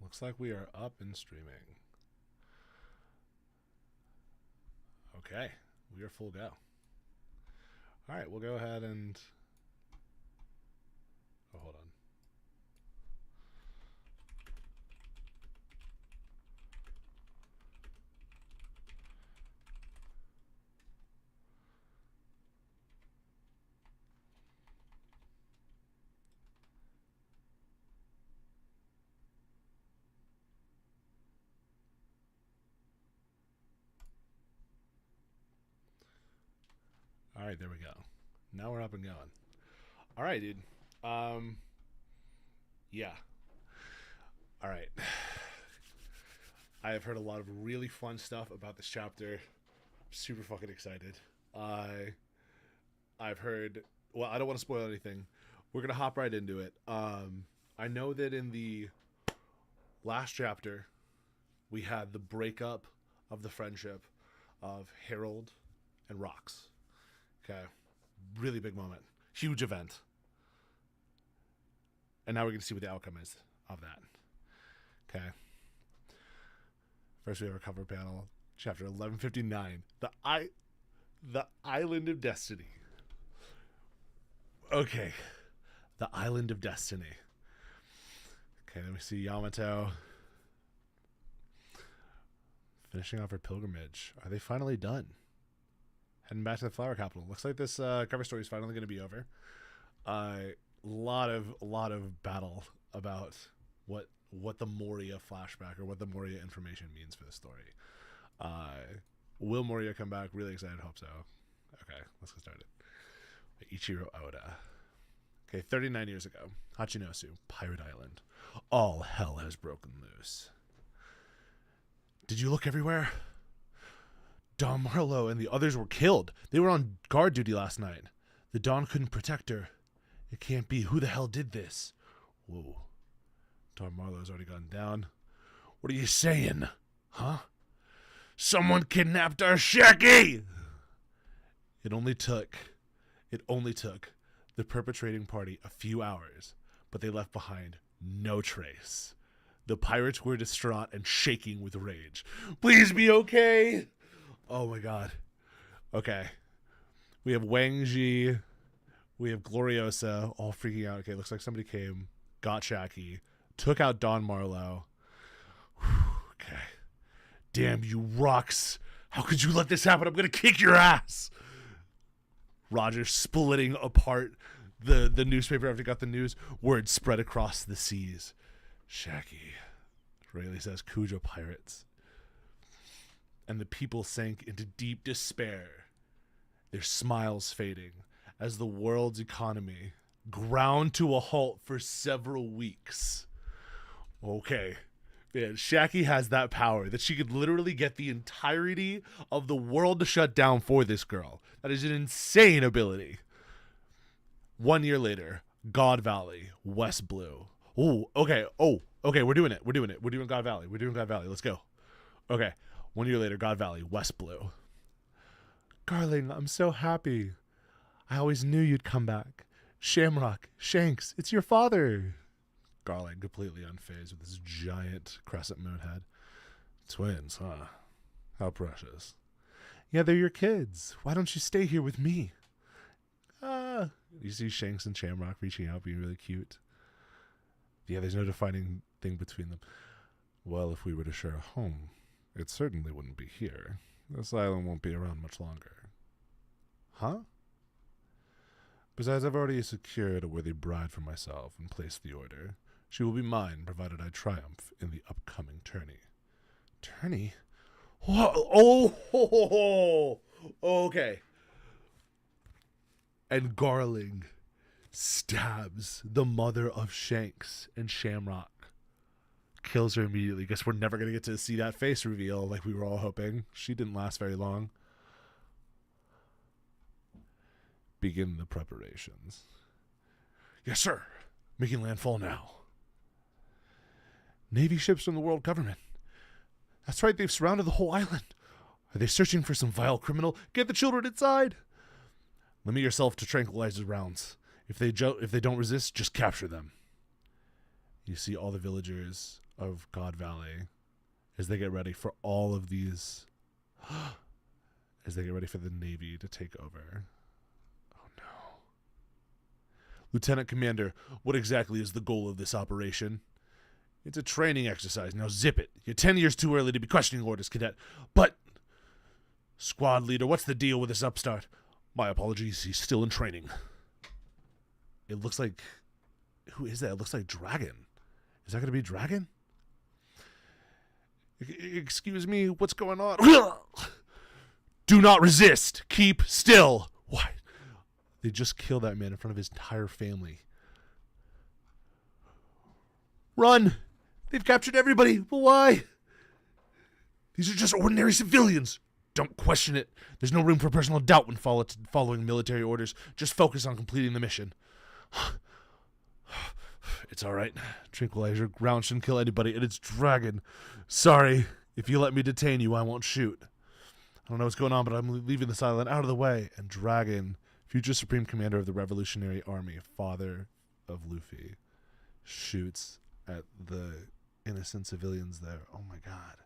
Looks like we are up and streaming. Okay, we are full go. All right, we'll go ahead and... Oh, hold on. All right, there we go. Now we're up and going. All right, dude. Yeah. All right. I have heard a lot of really fun stuff about this chapter. I'm super fucking excited. I've heard... Well, I don't want to spoil anything. We're going to hop right into it. I know that in the last chapter, we had the breakup of the friendship of Harold and Rox. Okay. Really big moment. Huge event. And now we're going to see what the outcome is of that. Okay. First we have our cover panel. Chapter 1159. The Island of Destiny. Okay. The Island of Destiny. Okay, then we see Yamato finishing off her pilgrimage. Are they finally done? Heading back to the Flower Capital. Looks like this cover story is finally going to be over. Lot of battle about what the Moria flashback or what the Moria information means for the story. Will Moria come back? Really excited. Hope so. Okay, let's get started. Ichiro Oda. Okay, 39 years ago, Hachinosu, Pirate Island. All hell has broken loose. Did you look everywhere? Don Marlowe and the others were killed. They were on guard duty last night. The Don couldn't protect her. It can't be. Who the hell did this? Whoa. Don Marlowe's already gone down. What are you saying? Huh? Someone kidnapped our Shaggy! It only took the perpetrating party a few hours, but they left behind no trace. The pirates were distraught and shaking with rage. Please be okay! Oh my god. Okay. We have Wang Ji. We have Gloriosa all freaking out. Okay, looks like somebody came, got Shaggy, took out Don Marlowe. Whew, okay. Damn you, Rox. How could you let this happen? I'm going to kick your ass. Roger splitting apart the newspaper after he got the news. Word spread across the seas. Shaggy. Rayleigh says, Cujo pirates. And the people sank into deep despair, their smiles fading as the world's economy ground to a halt for several weeks. Okay. Man, Shaggy has that power that she could literally get the entirety of the world to shut down for this girl. That is an insane ability. 1 year later, God Valley, West Blue. Oh, okay. Oh, okay. We're doing it. We're doing God Valley. Let's go. Okay. 1 year later, God Valley, West Blue. Darling, I'm so happy. I always knew you'd come back. Shamrock, Shanks, it's your father. Garland completely unfazed with his giant crescent moon head. Twins, huh? How precious. Yeah, they're your kids. Why don't you stay here with me? You see Shanks and Shamrock reaching out, being really cute. Yeah, there's no defining thing between them. Well, if we were to share a home, it certainly wouldn't be here. This island won't be around much longer. Huh? Besides, I've already secured a worthy bride for myself and placed the order. She will be mine, provided I triumph in the upcoming tourney. Tourney? Oh, okay. And Garling stabs the mother of Shanks and Shamrock. Kills her immediately. Guess we're never going to get to see that face reveal like we were all hoping. She didn't last very long. Begin the preparations. Yes, sir. Making landfall now. Navy ships from the world government. That's right, they've surrounded the whole island. Are they searching for some vile criminal? Get the children inside. Limit yourself to tranquilizer rounds. If they don't resist, just capture them. You see all the villagers of God Valley as they get ready for all of these, as they get ready for the Navy to take over. Oh no. Lieutenant Commander, what exactly is the goal of this operation? It's a training exercise. Now zip it. You're 10 years too early to be questioning orders, cadet. But, squad leader, what's the deal with this upstart? My apologies, he's still in training. It looks like... Who is that? It looks like Dragon. Is that going to be Dragon? Excuse me, what's going on? Do not resist. Keep still. What? They just killed that man in front of his entire family. Run! They've captured everybody. But why? These are just ordinary civilians. Don't question it. There's no room for personal doubt when following military orders. Just focus on completing the mission. It's all right. Tranquilizer round shouldn't kill anybody, and it's Dragon. Sorry. If you let me detain you, I won't shoot. I don't know what's going on, but I'm leaving this island out of the way. And Dragon, future Supreme Commander of the Revolutionary Army, father of Luffy, shoots at the innocent civilians there. Oh my god.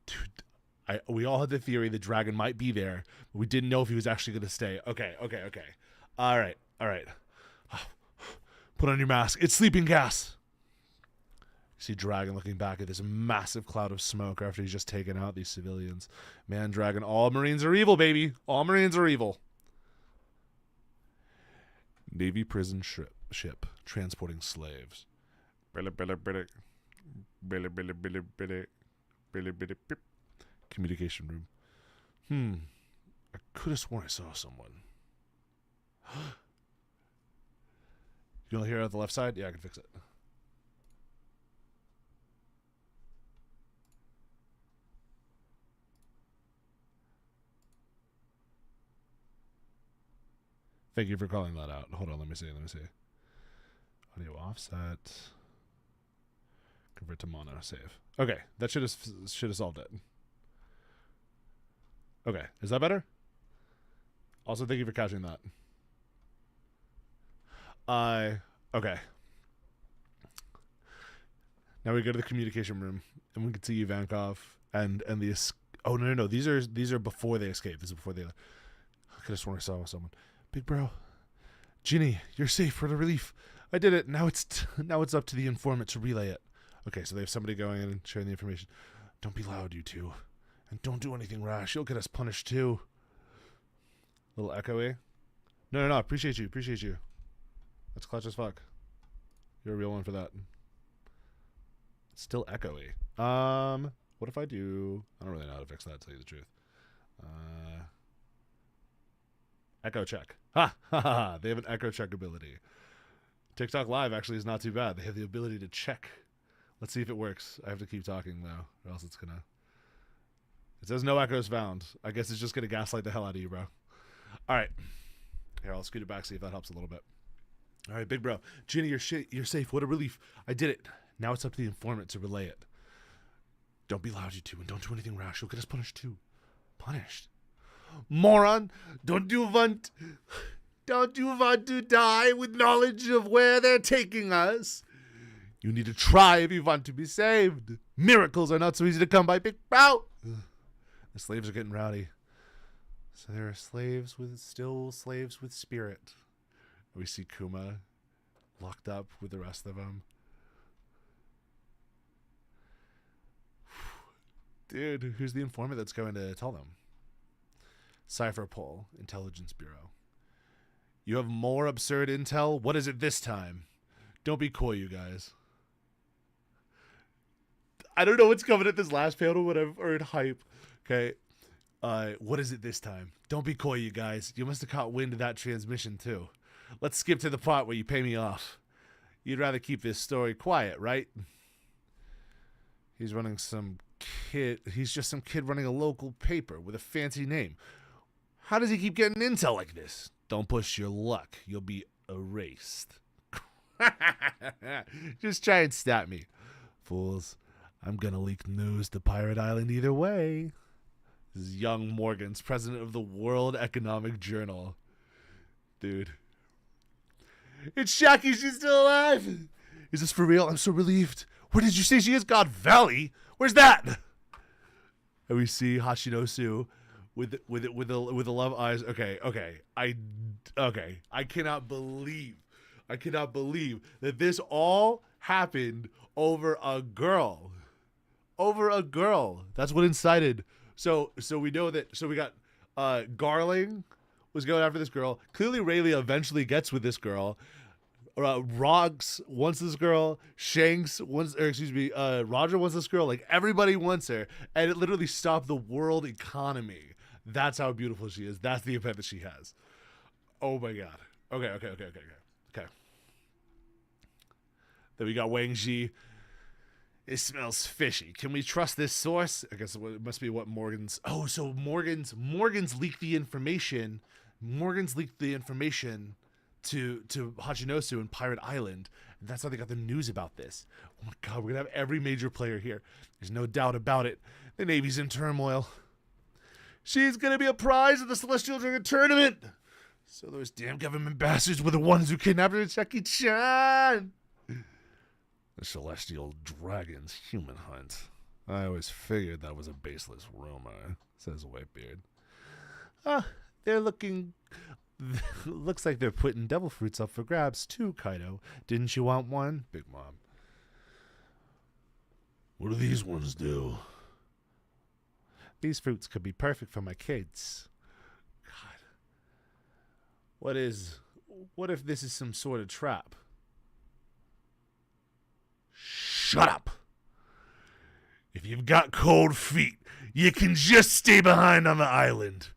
Dude, we all had the theory that Dragon might be there, but we didn't know if he was actually going to stay. Okay. All right. Put on your mask. It's sleeping gas. You see Dragon looking back at this massive cloud of smoke after he's just taken out these civilians. Man, Dragon, all Marines are evil, baby. All Marines are evil. Navy prison ship transporting slaves. Communication room. I could have sworn I saw someone. You want to hear it on the left side? Yeah, I can fix it. Thank you for calling that out. Hold on, let me see. Audio offset. Convert to mono. Save. Okay, that should have solved it. Okay, is that better? Also, thank you for catching that. Okay. Now we go to the communication room, and we can see Ivankov and the... Oh, no. These are before they escape. This is before they... I could have sworn I saw someone. Big bro. Ginny, you're safe for the relief. I did it. Now it's up to the informant to relay it. Okay, so they have somebody going in and sharing the information. Don't be loud, you two. And don't do anything rash. You'll get us punished, too. A little echoey. No. Appreciate you. That's clutch as fuck. You're a real one for that. It's still echoey. What if I do... I don't really know how to fix that, to tell you the truth. Echo check. Ha! They have an echo check ability. TikTok Live actually is not too bad. They have the ability to check. Let's see if it works. I have to keep talking, though, or else it's gonna... It says no echoes found. I guess it's just gonna gaslight the hell out of you, bro. Alright. Here, I'll scoot it back, see if that helps a little bit. Alright, big bro. Ginny, you're safe. What a relief. I did it. Now it's up to the informant to relay it. Don't be loud, you two, and don't do anything rash. You'll get us punished, too. Punished? Moron! Don't you want to die with knowledge of where they're taking us? You need to try if you want to be saved. Miracles are not so easy to come by, big bro. The slaves are getting rowdy. So there are still slaves with spirit. We see Kuma locked up with the rest of them. Dude, who's the informant that's going to tell them? Cypher Poll, Intelligence Bureau. You have more absurd intel? What is it this time? Don't be coy, you guys. I don't know what's coming at this last panel, but I've heard hype. Okay. What is it this time? Don't be coy, you guys. You must have caught wind of that transmission, too. Let's skip to the part where you pay me off. You'd rather keep this story quiet, right? He's running some kid. He's just some kid running a local paper with a fancy name. How does he keep getting intel like this? Don't push your luck. You'll be erased. Just try and stab me. Fools. I'm gonna leak news to Pirate Island either way. This is young Morgans, president of the World Economic Journal. Dude. It's Shaki, she's still alive! Is this for real? I'm so relieved. Where did you say she is? God Valley? Where's that? And we see Hachinosu with the love eyes. Okay. I cannot believe that this all happened over a girl. That's what incited. So we know that. So we got Garling was going after this girl. Clearly, Rayleigh eventually gets with this girl. Rox wants this girl. Roger wants this girl. Like, everybody wants her, and it literally stopped the world economy. That's how beautiful she is. That's the event that she has. Oh my god. Okay. Then we got Wang Ji. It smells fishy. Can we trust this source? I guess it must be what Morgan's. Oh, so Morgan's leaked the information. Morgan's leaked the information to Hachinosu and Pirate Island, and that's how they got the news about this. Oh my god, we're gonna have every major player here. There's no doubt about it. The Navy's in turmoil. She's gonna be a prize at the Celestial Dragon Tournament. So those damn government bastards were the ones who kidnapped her, Jackie Chan. The Celestial Dragon's human hunt. I always figured that was a baseless rumor, says Whitebeard. They're looking. Looks like they're putting devil fruits up for grabs too, Kaido. Didn't you want one? Big Mom. What do these ones do? These fruits could be perfect for my kids. God. What if this is some sort of trap? Shut up. If you've got cold feet, you can just stay behind on the island.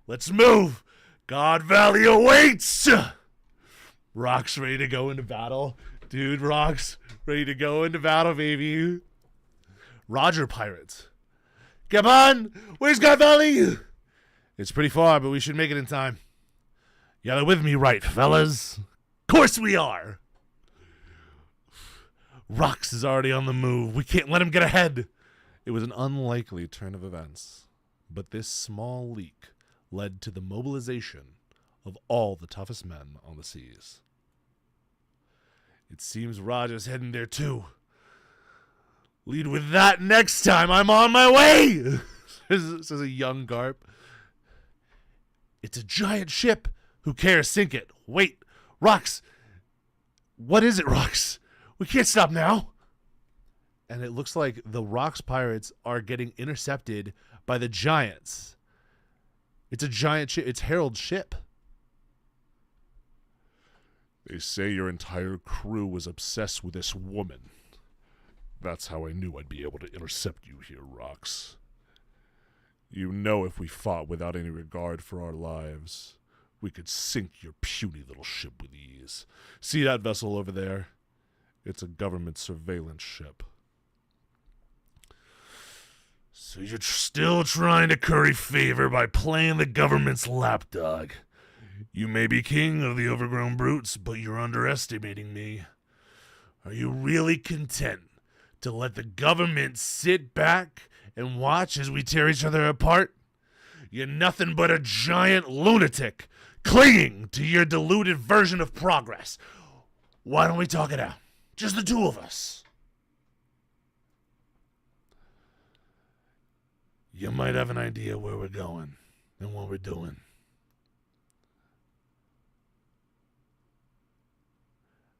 Let's move. God Valley awaits. Rock's ready to go into battle. Dude, Rock's ready to go into battle, baby. Roger Pirates. Come on. Where's God Valley? It's pretty far, but we should make it in time. Y'all are with me, right, fellas? Of course we are. Rox is already on the move. We can't let him get ahead. It was an unlikely turn of events, but this small leak led to the mobilization of all the toughest men on the seas. It seems Roger's heading there too. Lead with that next time. I'm on my way, says a young Garp. It's a giant ship. Who cares? Sink it. Wait, Rox. What is it, Rox? We can't stop now. And it looks like the Rox pirates are getting intercepted by the giants. It's a giant ship. It's Harold's ship. They say your entire crew was obsessed with this woman. That's how I knew I'd be able to intercept you here, Rox. You know, if we fought without any regard for our lives, we could sink your puny little ship with ease. See that vessel over there? It's a government surveillance ship. So you're still trying to curry favor by playing the government's lapdog. You may be king of the overgrown brutes, but you're underestimating me. Are you really content to let the government sit back and watch as we tear each other apart? You're nothing but a giant lunatic clinging to your deluded version of progress. Why don't we talk it out? Just the two of us. You might have an idea where we're going and what we're doing.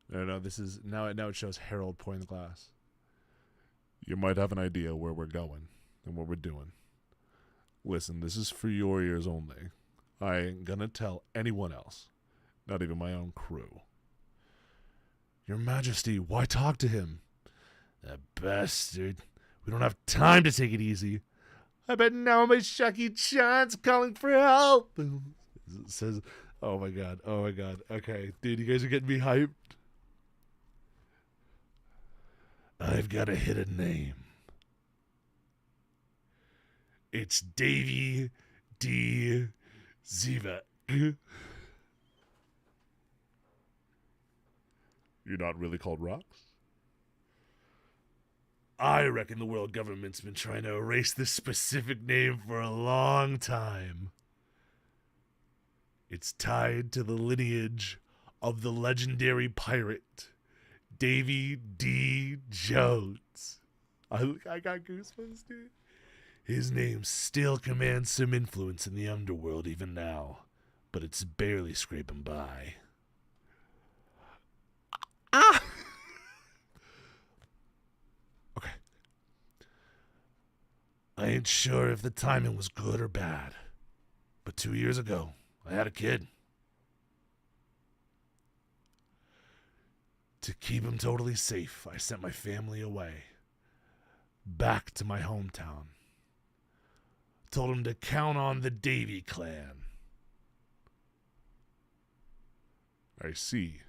No, this is now it shows Harold pouring the glass. You might have an idea where we're going and what we're doing. Listen, this is for your ears only. I ain't gonna tell anyone else, not even my own crew. Your Majesty, why talk to him? That bastard. We don't have time to take it easy. I bet now my Jackie Chan's calling for help. It says, oh my god. Okay, dude, you guys are getting me hyped. I've got a hidden name. It's Davy D. Ziva. You're not really called Rox? I reckon the world government's been trying to erase this specific name for a long time. It's tied to the lineage of the legendary pirate Davy D. Jones. I got goosebumps, dude. His name still commands some influence in the underworld even now, but it's barely scraping by. Ah! Okay. I ain't sure if the timing was good or bad, but 2 years ago, I had a kid. To keep him totally safe, I sent my family away, back to my hometown. Told him to count on the Davy clan. I see.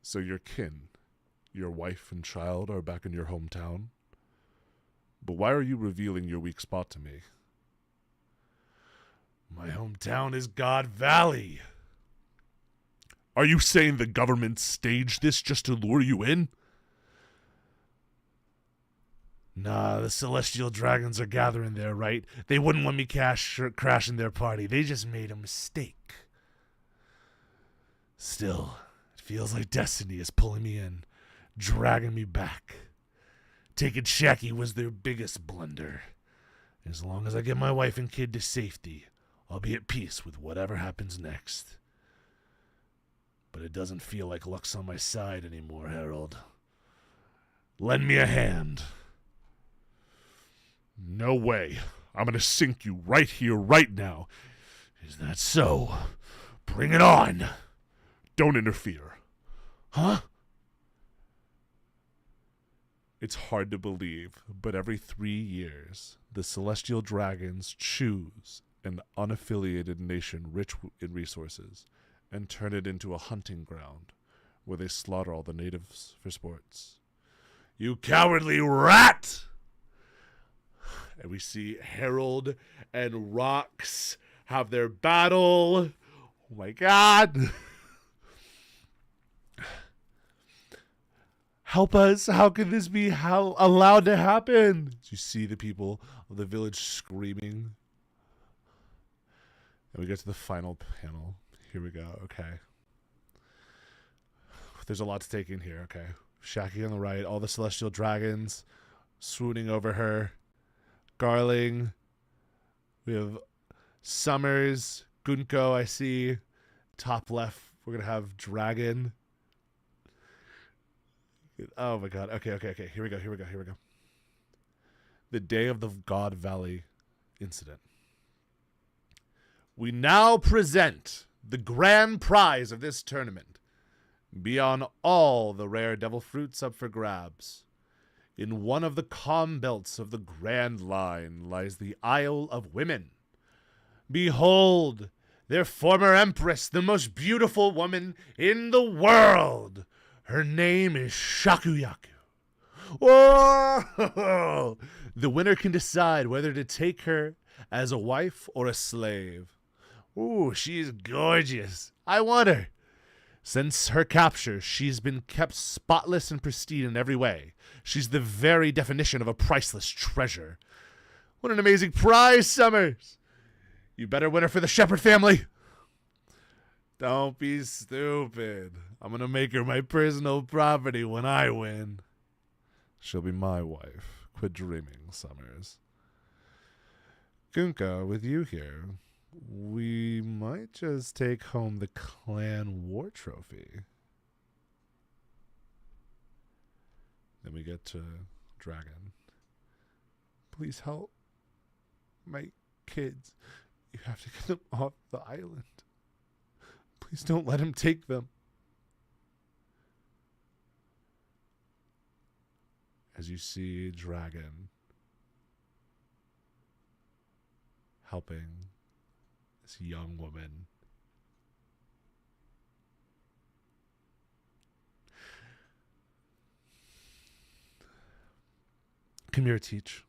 So your kin, your wife and child are back in your hometown? But why are you revealing your weak spot to me? My hometown is God Valley. Are you saying the government staged this just to lure you in? Nah, the celestial dragons are gathering there, right? They wouldn't want me crashing their party. They just made a mistake. Still, it feels like destiny is pulling me in, dragging me back. Taking Shaggy was their biggest blunder. As long as I get my wife and kid to safety, I'll be at peace with whatever happens next. But it doesn't feel like luck's on my side anymore, Harold. Lend me a hand. No way. I'm gonna sink you right here, right now. Is that so? Bring it on. Don't interfere. Huh? It's hard to believe, but every 3 years, the celestial dragons choose an unaffiliated nation rich in resources and turn it into a hunting ground where they slaughter all the natives for sports. You cowardly rat! And we see Harold and Rox have their battle. Oh my god. Help us. How can this be allowed to happen? You see the people of the village screaming. And we get to the final panel. Here we go. Okay. There's a lot to take in here. Okay. Shaggy on the right. All the celestial dragons swooning over her. Garling. We have Summers. Gunko, I see. Top left, we're going to have Dragon. Oh my god. Okay. Here we go. The day of the God Valley incident. We now present the grand prize of this tournament. Beyond all the rare devil fruits up for grabs, in one of the calm belts of the Grand Line lies the Isle of Women. Behold, their former empress, the most beautiful woman in the world. Her name is Shakuyaku. Whoa! The winner can decide whether to take her as a wife or a slave. Ooh, she's gorgeous. I want her. Since her capture, she's been kept spotless and pristine in every way. She's the very definition of a priceless treasure. What an amazing prize, Summers! You better win her for the Shepherd family. Don't be stupid. I'm going to make her my personal property when I win. She'll be my wife. Quit dreaming, Summers. Gunka, with you here, we might just take home the clan war trophy. Then we get to Dragon. Please help my kids. You have to get them off the island. Please don't let him take them. As you see Dragon helping this young woman. Come here, Teach.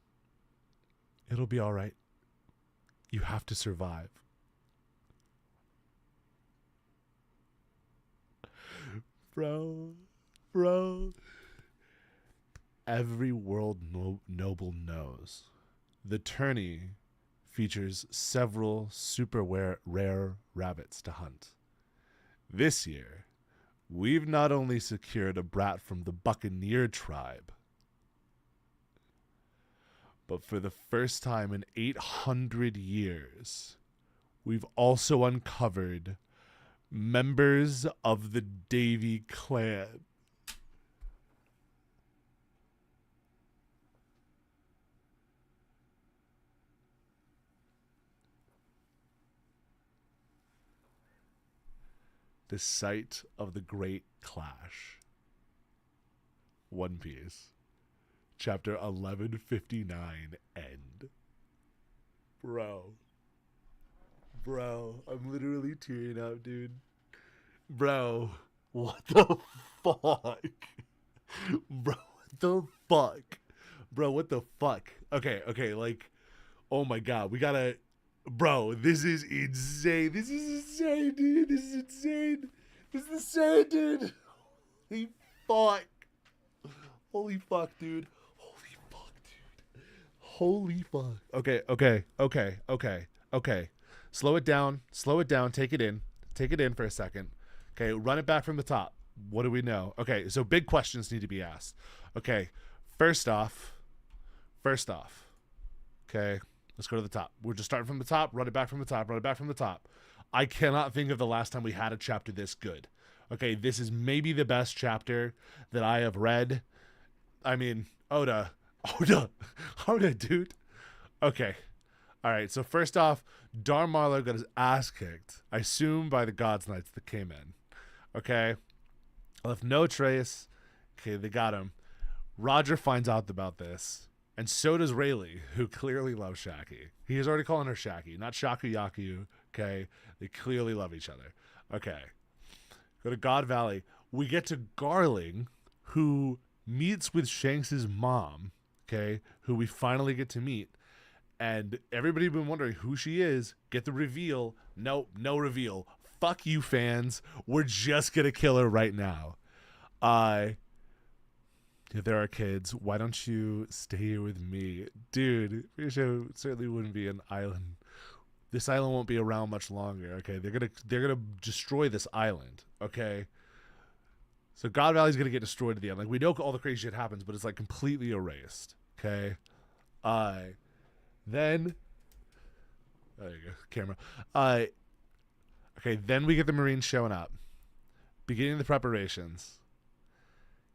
It'll be all right. You have to survive. Bro. Every world noble knows the tourney features several super rare rabbits to hunt. This year, we've not only secured a brat from the Buccaneer tribe, but for the first time in 800 years, we've also uncovered members of the Davy clan. The site of the Great Clash. One Piece. Chapter 1159 end. Bro, I'm literally tearing up, dude. Bro, what the fuck? Bro, what the fuck? Bro, what the fuck? Okay, like, oh my god, we gotta... Bro, this is insane. This is insane, dude. This is insane. This is insane, dude. Holy fuck. Holy fuck, dude. Holy fuck, dude. Holy fuck. Okay. Slow it down. Take it in for a second. Okay, run it back from the top. What do we know? Okay, so big questions need to be asked. Okay, first off. Okay, let's go to the top. We're just starting from the top, run it back from the top. I cannot think of the last time we had a chapter this good. Okay, this is maybe the best chapter that I have read. I mean, Oda, dude. Okay. All right, so first off, Darmarlo got his ass kicked, I assume by the God's Knights that came in. Okay? Left no trace. Okay, they got him. Roger finds out about this, and so does Rayleigh, who clearly loves Shaki. He is already calling her Shaki, not Shaku Yaku. Okay? They clearly love each other. Okay. Go to God Valley. We get to Garling, who meets with Shanks' mom, okay, who we finally get to meet. And everybody been wondering who she is. Get the reveal. Nope, no reveal. Fuck you, fans. We're just gonna kill her right now. If there are kids, why don't you stay here with me? Dude, this show certainly wouldn't be an island. This island won't be around much longer, okay? They're gonna destroy this island, okay? So God Valley's gonna get destroyed at the end. Like, we know all the crazy shit happens, but it's like completely erased, okay? Then there you go, camera. Okay, then we get the Marines showing up. Beginning the preparations.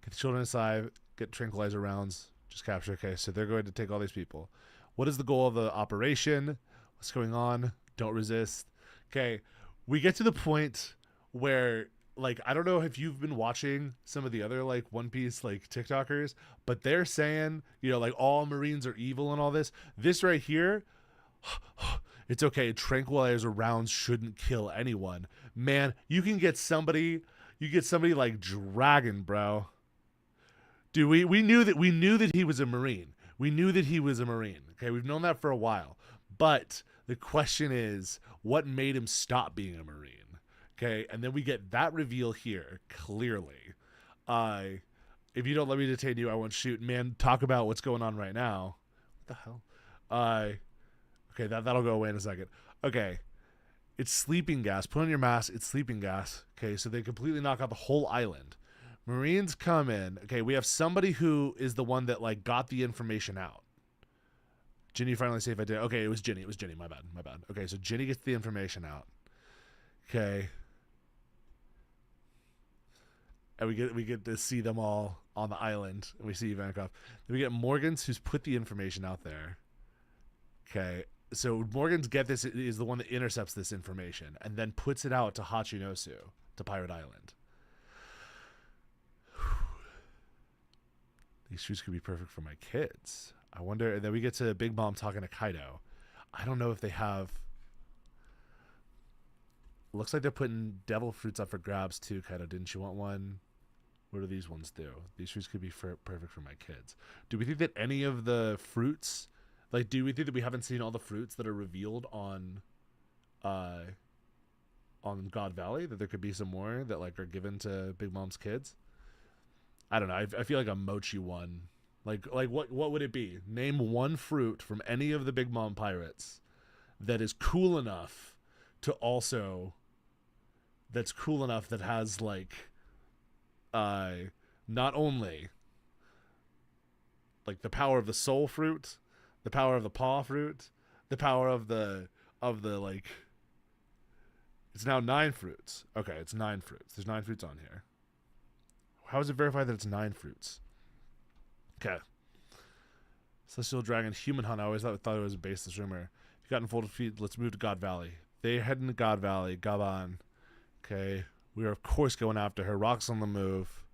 Get the children aside, get tranquilizer rounds, just capture. Okay, so they're going to take all these people. What is the goal of the operation? What's going on? Don't resist. Okay, we get to the point where, like, I don't know if you've been watching some of the other, like, One Piece, like, TikTokers, but they're saying, you know, like, all Marines are evil and all this. This right here, it's okay. Tranquilizer rounds shouldn't kill anyone. Man, you get somebody like Dragon, bro. Dude, we knew that he was a Marine. We knew that he was a Marine. Okay, we've known that for a while. But the question is, what made him stop being a Marine? Okay, and then we get that reveal here, clearly. If you don't let me detain you, I won't shoot. Man, talk about what's going on right now. What the hell? Okay, that'll go away in a second. Okay, it's sleeping gas. Put on your mask. It's sleeping gas. Okay, so they completely knock out the whole island. Marines come in. Okay, we have somebody who is the one that, like, got the information out. Ginny finally safe. I did. Okay, it was Ginny. My bad. Okay, so Ginny gets the information out. Okay. And we get to see them all on the island. And we see Ivankov. Then we get Morgans, who's put the information out there. Okay. So Morgans is the one that intercepts this information and then puts it out to Hachinosu, to Pirate Island. These shoes could be perfect for my kids. I wonder. And then we get to Big Mom talking to Kaido. I don't know if they have. Looks like they're putting devil fruits up for grabs too, Kaido. Didn't you want one? What do these ones do? These fruits could be perfect for my kids. Do we think that any of the fruits, like, do we think that we haven't seen all the fruits that are revealed on God Valley? That there could be some more that, like, are given to Big Mom's kids? I don't know. I feel like a mochi one. Like what would it be? Name one fruit from any of the Big Mom pirates that is cool enough to also, that's cool enough that has, like, uh, not only like the power of the soul fruit, the power of the paw fruit, the power of the like. It's now 9 fruits. Okay, it's 9 fruits. There's 9 fruits on here. How is it verified that it's 9 fruits? Okay. Celestial Dragon Human Hunt. I always thought it was a baseless rumor. If you got in full defeat, let's move to God Valley. They head into God Valley. Gaban. Okay. We are, of course, going after her. Rock's on the move.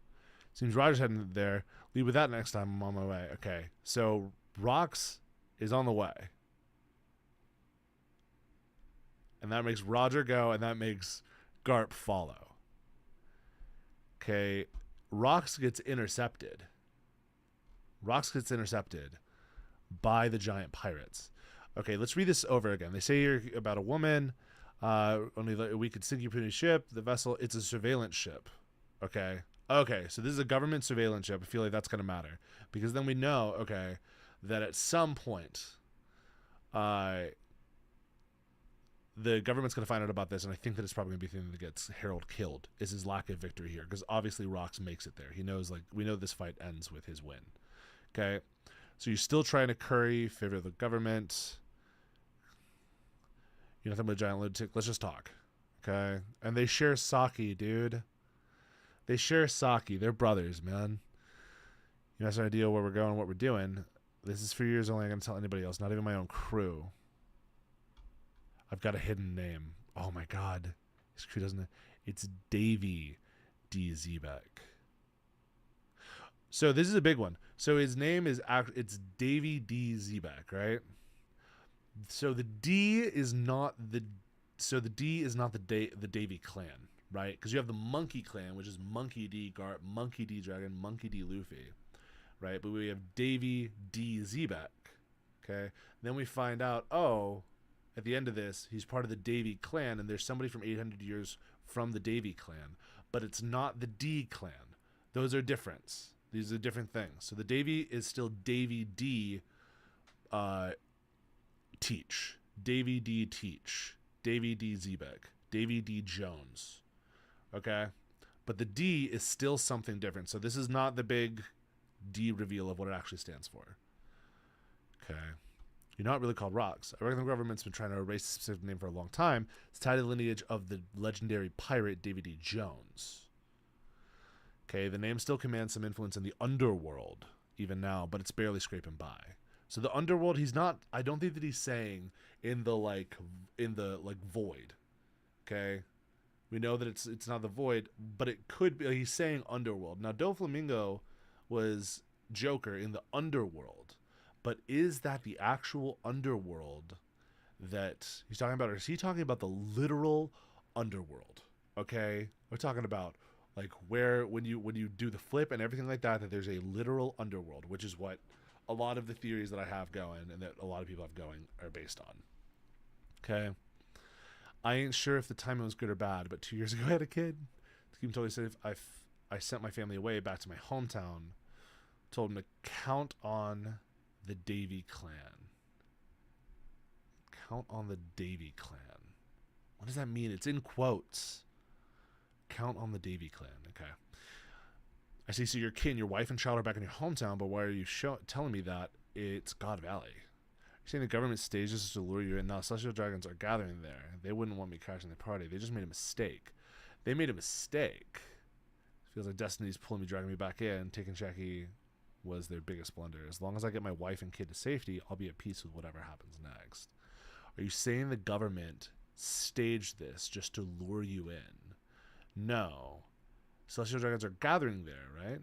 Seems Roger's heading there. Leave with that next time. I'm on my way. Okay. So, Rox is on the way. And that makes Roger go, and that makes Garp follow. Okay. Rox gets intercepted. Rox gets intercepted by the giant pirates. Okay, let's read this over again. They say here about a woman. Only we could sink your puny ship. The vessel, it's a surveillance ship. Okay. Okay, so this is a government surveillance ship. I feel like that's going to matter. Because then we know, okay, that at some point, the government's going to find out about this, and I think that it's probably going to be the thing that gets Harold killed, is his lack of victory here. Because obviously Rox makes it there. He knows, like, we know this fight ends with his win. Okay? So you're still trying to curry favor of the government. You're nothing but a giant lunatic. Let's just talk. Okay? And they share sake, dude. They share sake. They're brothers, man. You have no idea where we're going, what we're doing. This is for years only. I'm going to tell anybody else, not even my own crew. I've got a hidden name. Oh my god. His crew doesn't. It's Davy D. Zebek. So this is a big one. So his name is it's Davy D. Zebek, right? So the D is not the Davy clan, right? Because you have the Monkey clan, which is Monkey D. Garp, Monkey D. Dragon, Monkey D. Luffy, right? But we have Davy D. Zebek. Okay. Then we find out, oh, at the end of this, he's part of the Davy clan, and there's somebody from 800 years from the Davy clan, but it's not the D clan. Those are different. These are different things. So the Davy is still Davy D. Teach, Davy D. Teach, Davy D. Zebek, Davy D. Jones. Okay, but the D is still something different. So this is not the big D reveal of what it actually stands for. Okay. You're not really called Rox. I reckon the government's been trying to erase a specific name for a long time. It's tied to the lineage of the legendary pirate Davy D. Jones. Okay, the name still commands some influence in the underworld, even now, but it's barely scraping by. So the underworld, he's not, I don't think that he's saying in the void. Okay? We know that it's not the void, but it could be, he's saying underworld. Now, Doflamingo was Joker in the underworld. But is that the actual underworld that he's talking about? Or is he talking about the literal underworld? Okay? We're talking about like where when you do the flip and everything like that there's a literal underworld, which is what a lot of the theories that I have going and that a lot of people have going are based on. Okay? I ain't sure if the timing was good or bad, but 2 years ago I had a kid. To keep him totally safe, I sent my family away back to my hometown. Told him to count on the Davy clan. Count on the Davy clan. What does that mean? It's in quotes. Count on the Davy clan. Okay. I see. So your kid, your wife and child are back in your hometown, but why are you telling me that it's God Valley? You're saying the government staged this to lure you in. Now celestial dragons are gathering there. They wouldn't want me crashing their party. They just made a mistake. They made a mistake. Feels like destiny's pulling me, dragging me back in. Taking Jackie was their biggest blunder. As long as I get my wife and kid to safety, I'll be at peace with whatever happens next. Are you saying the government staged this just to lure you in? No. Celestial dragons are gathering there, right?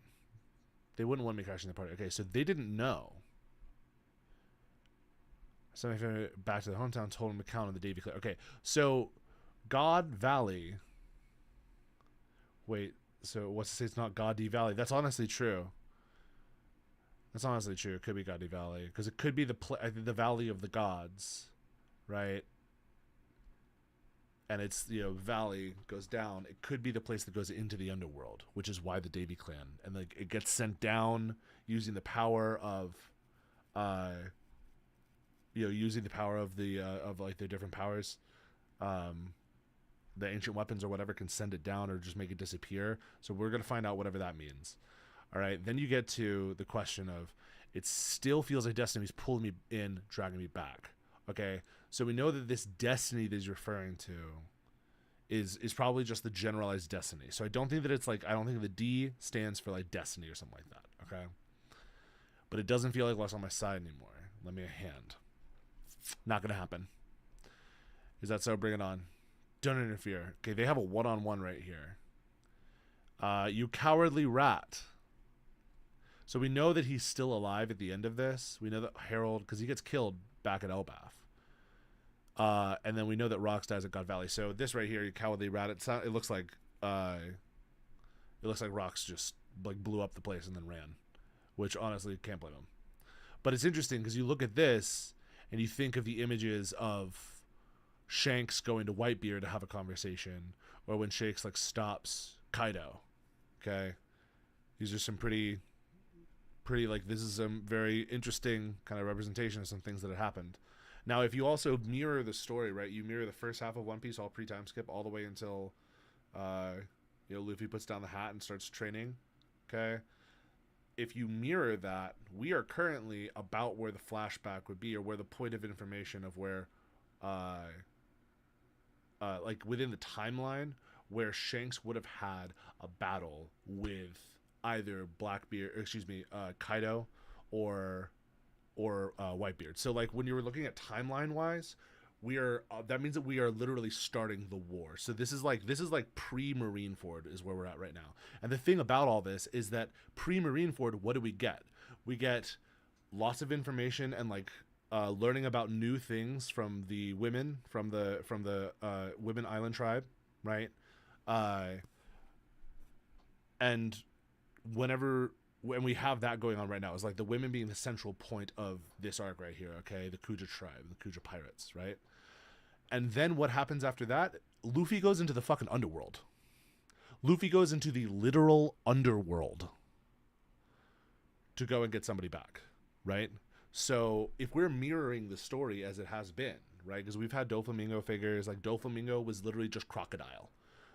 They wouldn't want me crashing the party. Okay, so they didn't know. So my family back to the hometown, told him to count on the Davy clan. Okay, so God Valley. Wait, so what's to say it's not God D Valley? That's honestly true. That's honestly true. It could be God D Valley because it could be the Valley of the Gods, right? And it's, valley goes down. It could be the place that goes into the underworld, which is why the Davy clan, and like it gets sent down using the power of, using the power of the of like their different powers, the ancient weapons or whatever can send it down or just make it disappear. So we're going to find out whatever that means. All right. Then you get to the question of, it still feels like destiny's pulling me in, dragging me back. Okay. So we know that this destiny that he's referring to is probably just the generalized destiny. So I don't think that it's like, I don't think the D stands for like destiny or something like that. Okay. But it doesn't feel like Luck's on my side anymore. Let me a hand. Not going to happen. Is that so? Bring it on. Don't interfere. Okay, they have a one-on-one right here. You cowardly rat. So we know that he's still alive at the end of this. We know that Harold, because he gets killed back at Elbath. And then we know that Rox dies at God Valley. So this right here, you cowardly rat. It looks like Rox just like blew up the place and then ran, which honestly can't blame him. But it's interesting because you look at this and you think of the images of Shanks going to Whitebeard to have a conversation, or when Shanks like stops Kaido. Okay, these are some pretty like, this is some very interesting kind of representation of some things that had happened. Now, if you also mirror the story, right, you mirror the first half of One Piece, all pre-time skip, all the way until Luffy puts down the hat and starts training. Okay, if you mirror that, we are currently about where the flashback would be, or where the point of information of where like within the timeline where Shanks would have had a battle with either Kaido or Whitebeard. So like when you were looking at timeline wise, we are that means that we are literally starting the war. So this is like pre Marineford is where we're at right now. And the thing about all this is that pre Marineford, what do we get? We get lots of information and like learning about new things from the women from the women island tribe, right? And when we have that going on right now, is like the women being the central point of this arc right here. Okay, the Kuja tribe, the Kuja pirates, right? And then what happens after that? Luffy goes into the fucking underworld. Luffy goes into the literal underworld to go and get somebody back, right? So if we're mirroring the story as it has been, right? Because we've had Doflamingo figures, like Doflamingo was literally just Crocodile.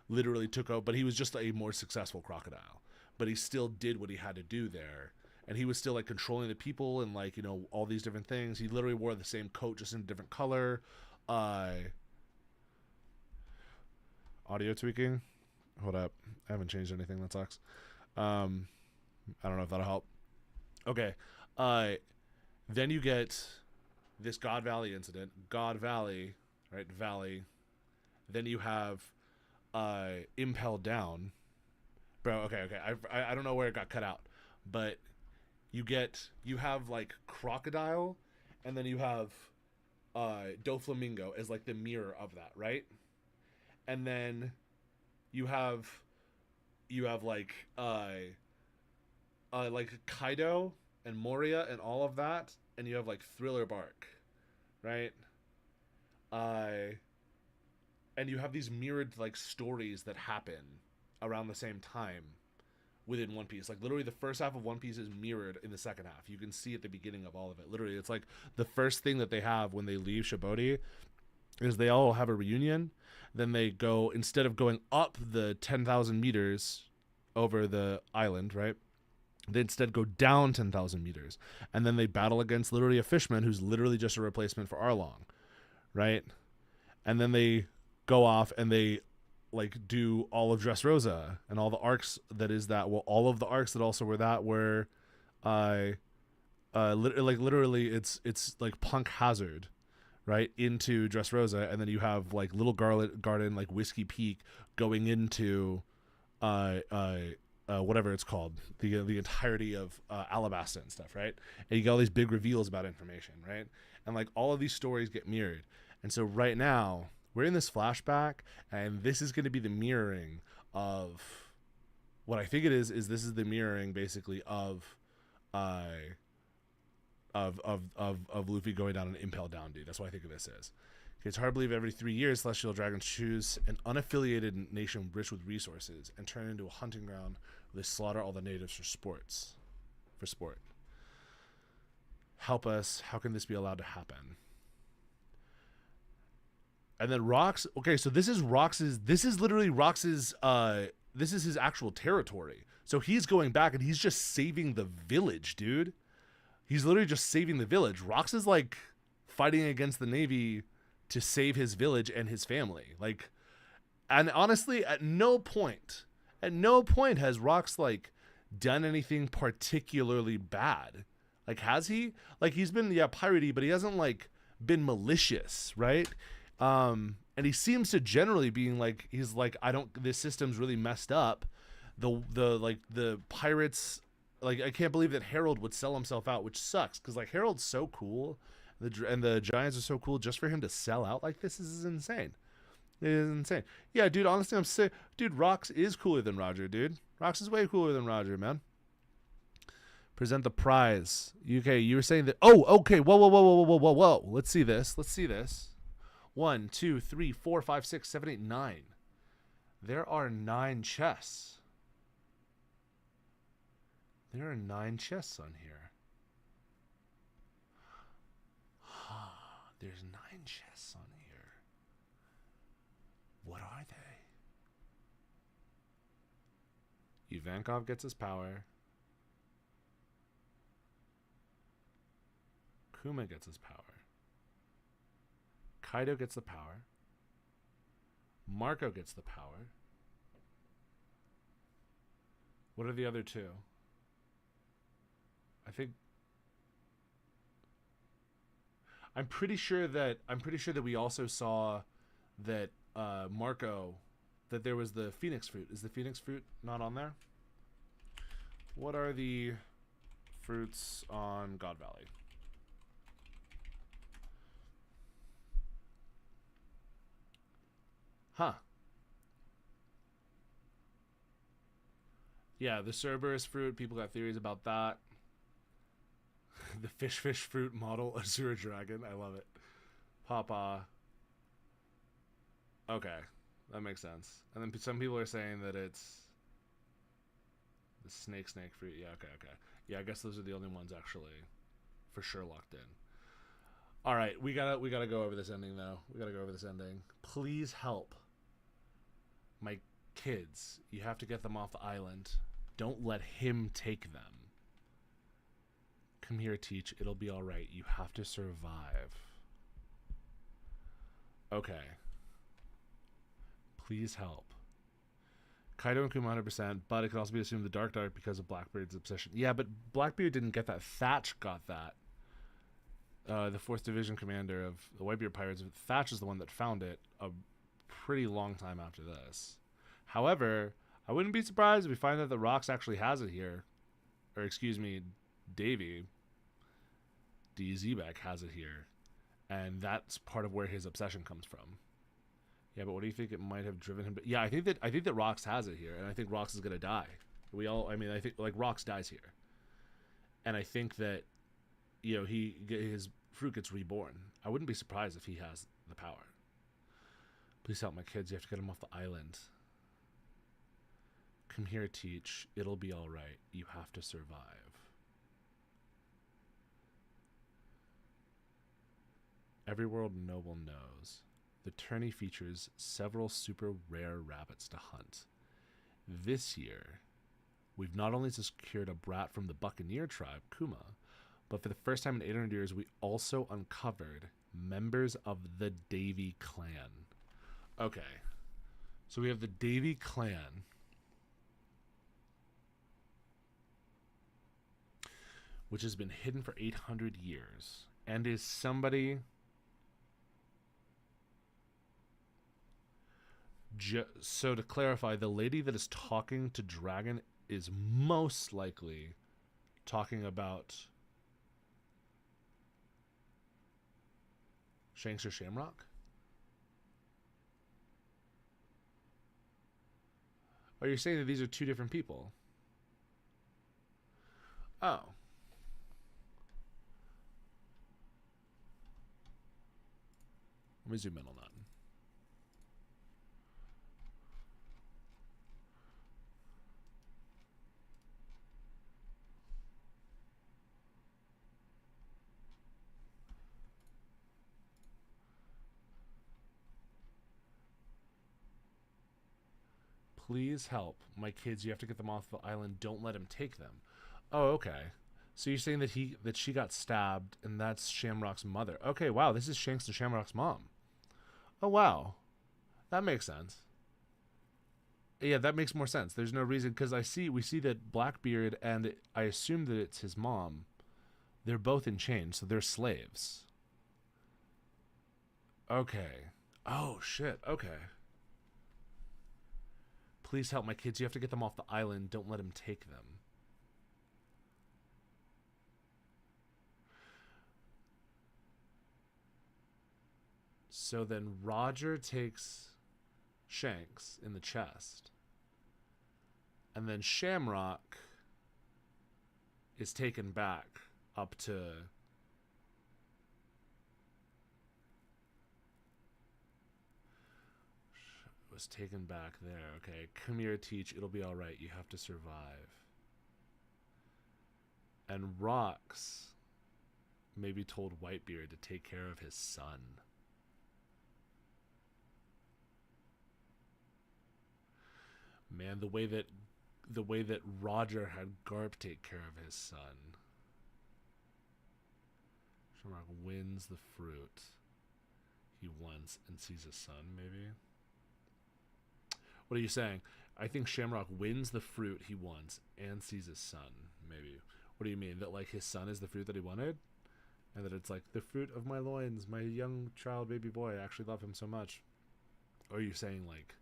Literally took out, but he was just a more successful Crocodile. But he still did what he had to do there. And he was still like controlling the people and like, all these different things. He literally wore the same coat, just in a different color. Audio tweaking. Hold up. I haven't changed anything. That sucks. I don't know if that'll help. Okay. Then you get this God Valley incident. God Valley, right? Valley. Then you have Impel Down. Bro, okay. I don't know where it got cut out. But you have like Crocodile, and then you have Doflamingo as like the mirror of that, right? And then you have like Kaido and Moria and all of that, and you have like Thriller Bark, right? And you have these mirrored like stories that happen around the same time within One Piece. Like literally the first half of One Piece is mirrored in the second half. You can see at the beginning of all of it. Literally, it's like the first thing that they have when they leave Shibodi is they all have a reunion. Then they go, instead of going up the 10,000 meters over the island, right? They instead go down 10,000 meters. And then they battle against literally a fishman who's literally just a replacement for Arlong, right? And then they go off and they like do all of Dressrosa and all the arcs that is that. Well, all of the arcs that also were that were literally it's like Punk Hazard, right, into Dressrosa, and then you have like Little Garden, like Whiskey Peak going into whatever it's called, the entirety of Alabasta and stuff, right? And you get all these big reveals about information, right? And like all of these stories get mirrored. And so right now we're in this flashback, and this is going to be the mirroring of what I think it is this is the mirroring basically of Luffy going down an Impel Down, dude. That's what I think of this as. It's hard to believe every 3 years Celestial Dragons choose an unaffiliated nation rich with resources and turn it into a hunting ground where they slaughter all the natives for sport. Help us. How can this be allowed to happen? And then Rox. Okay, so this is Rox's. This is literally Rox's. This is his actual territory. So he's going back and he's just saving the village, dude. He's literally just saving the village. Rox is like fighting against the Navy to save his village and his family. Like, and honestly, at no point has Rox like done anything particularly bad. Like, has he? Like, he's been piratey, but he hasn't like been malicious, right? And he seems to generally being like, he's like, I don't. This system's really messed up. The pirates, like, I can't believe that Harold would sell himself out, which sucks because like Harold's so cool, and the Giants are so cool. Just for him to sell out like this is insane. It is insane. Yeah, dude. Honestly, I'm sick. Dude, Rox is cooler than Roger, dude. Rox is way cooler than Roger, man. Present the prize. Okay, you were saying that. Oh, okay. Whoa. Let's see this. 1, 2, 3, 4, 5, 6, 7, 8, 9. There are 9 chests. There are 9 chests on here. There's 9 chests on here. What are they? Ivankov gets his power. Kuma gets his power. Kaido gets the power. Marco gets the power. What are the other 2? I'm pretty sure that we also saw that Marco, that there was the Phoenix fruit. Is the Phoenix fruit not on there? What are the fruits on God Valley? Huh. Yeah, the Cerberus fruit. People got theories about that. The fish fruit model Azure Dragon. I love it. Papa. Okay, that makes sense. And then some people are saying that it's the snake fruit. Yeah, okay. Yeah, I guess those are the only ones actually for sure locked in. All right, we gotta go over this ending though. Please help my kids. You have to get them off the island. Don't let him take them. Come here, Teach. It'll be all right. You have to survive. Okay. Please help. Kaido and Kuma 100%, but it could also be assumed the Dark because of Blackbeard's obsession. Yeah, but Blackbeard didn't get that. Thatch got that. The 4th Division commander of the Whitebeard Pirates. Thatch is the one that found it a pretty long time after this. However, I wouldn't be surprised if we find out that Rox actually has it here. Or, excuse me, Davy. DZBek has it here. And that's part of where his obsession comes from. Yeah, but what do you think it might have driven him to... Yeah, I think that Rox has it here, and I think Rox is gonna die. I think like Rox dies here. And I think that, you know, his fruit gets reborn. I wouldn't be surprised if he has the power. Please help my kids. You have to get them off the island. Come here, Teach. It'll be all right. You have to survive. Every world noble knows. The tourney features several super rare rabbits to hunt. This year, we've not only secured a brat from the Buccaneer tribe, Kuma, but for the first time in 800 years, we also uncovered members of the Davy clan. Okay. So we have the Davy clan. Which has been hidden for 800 years. And is somebody... So to clarify, the lady that is talking to Dragon is most likely talking about Shanks or Shamrock? Are you saying that these are 2 different people? Oh. Let me zoom in on that. Please help my kids. You have to get them off the island. Don't let him take them. Oh, okay. So you're saying that she got stabbed, and that's Shamrock's mother. Okay, wow. This is Shanks and Shamrock's mom. Oh, wow. That makes sense. Yeah, that makes more sense. There's no reason, because we see that Blackbeard, and I assume that it's his mom, they're both in chains, so they're slaves. Okay. Oh, shit. Okay. Please help my kids. You have to get them off the island. Don't let him take them. So then Roger takes Shanks in the chest. And then Shamrock is taken back up to... was taken back there. Okay, come here, Teach. It'll be all right. You have to survive. And Rox maybe told Whitebeard to take care of his son. Man, the way that Roger had Garp take care of his son. Shamrock wins the fruit he wants and sees his son, maybe? What are you saying? I think Shamrock wins the fruit he wants and sees his son, maybe. What do you mean? That, like, his son is the fruit that he wanted? And that it's like, the fruit of my loins, my young child baby boy, I actually love him so much. Or are you saying, like,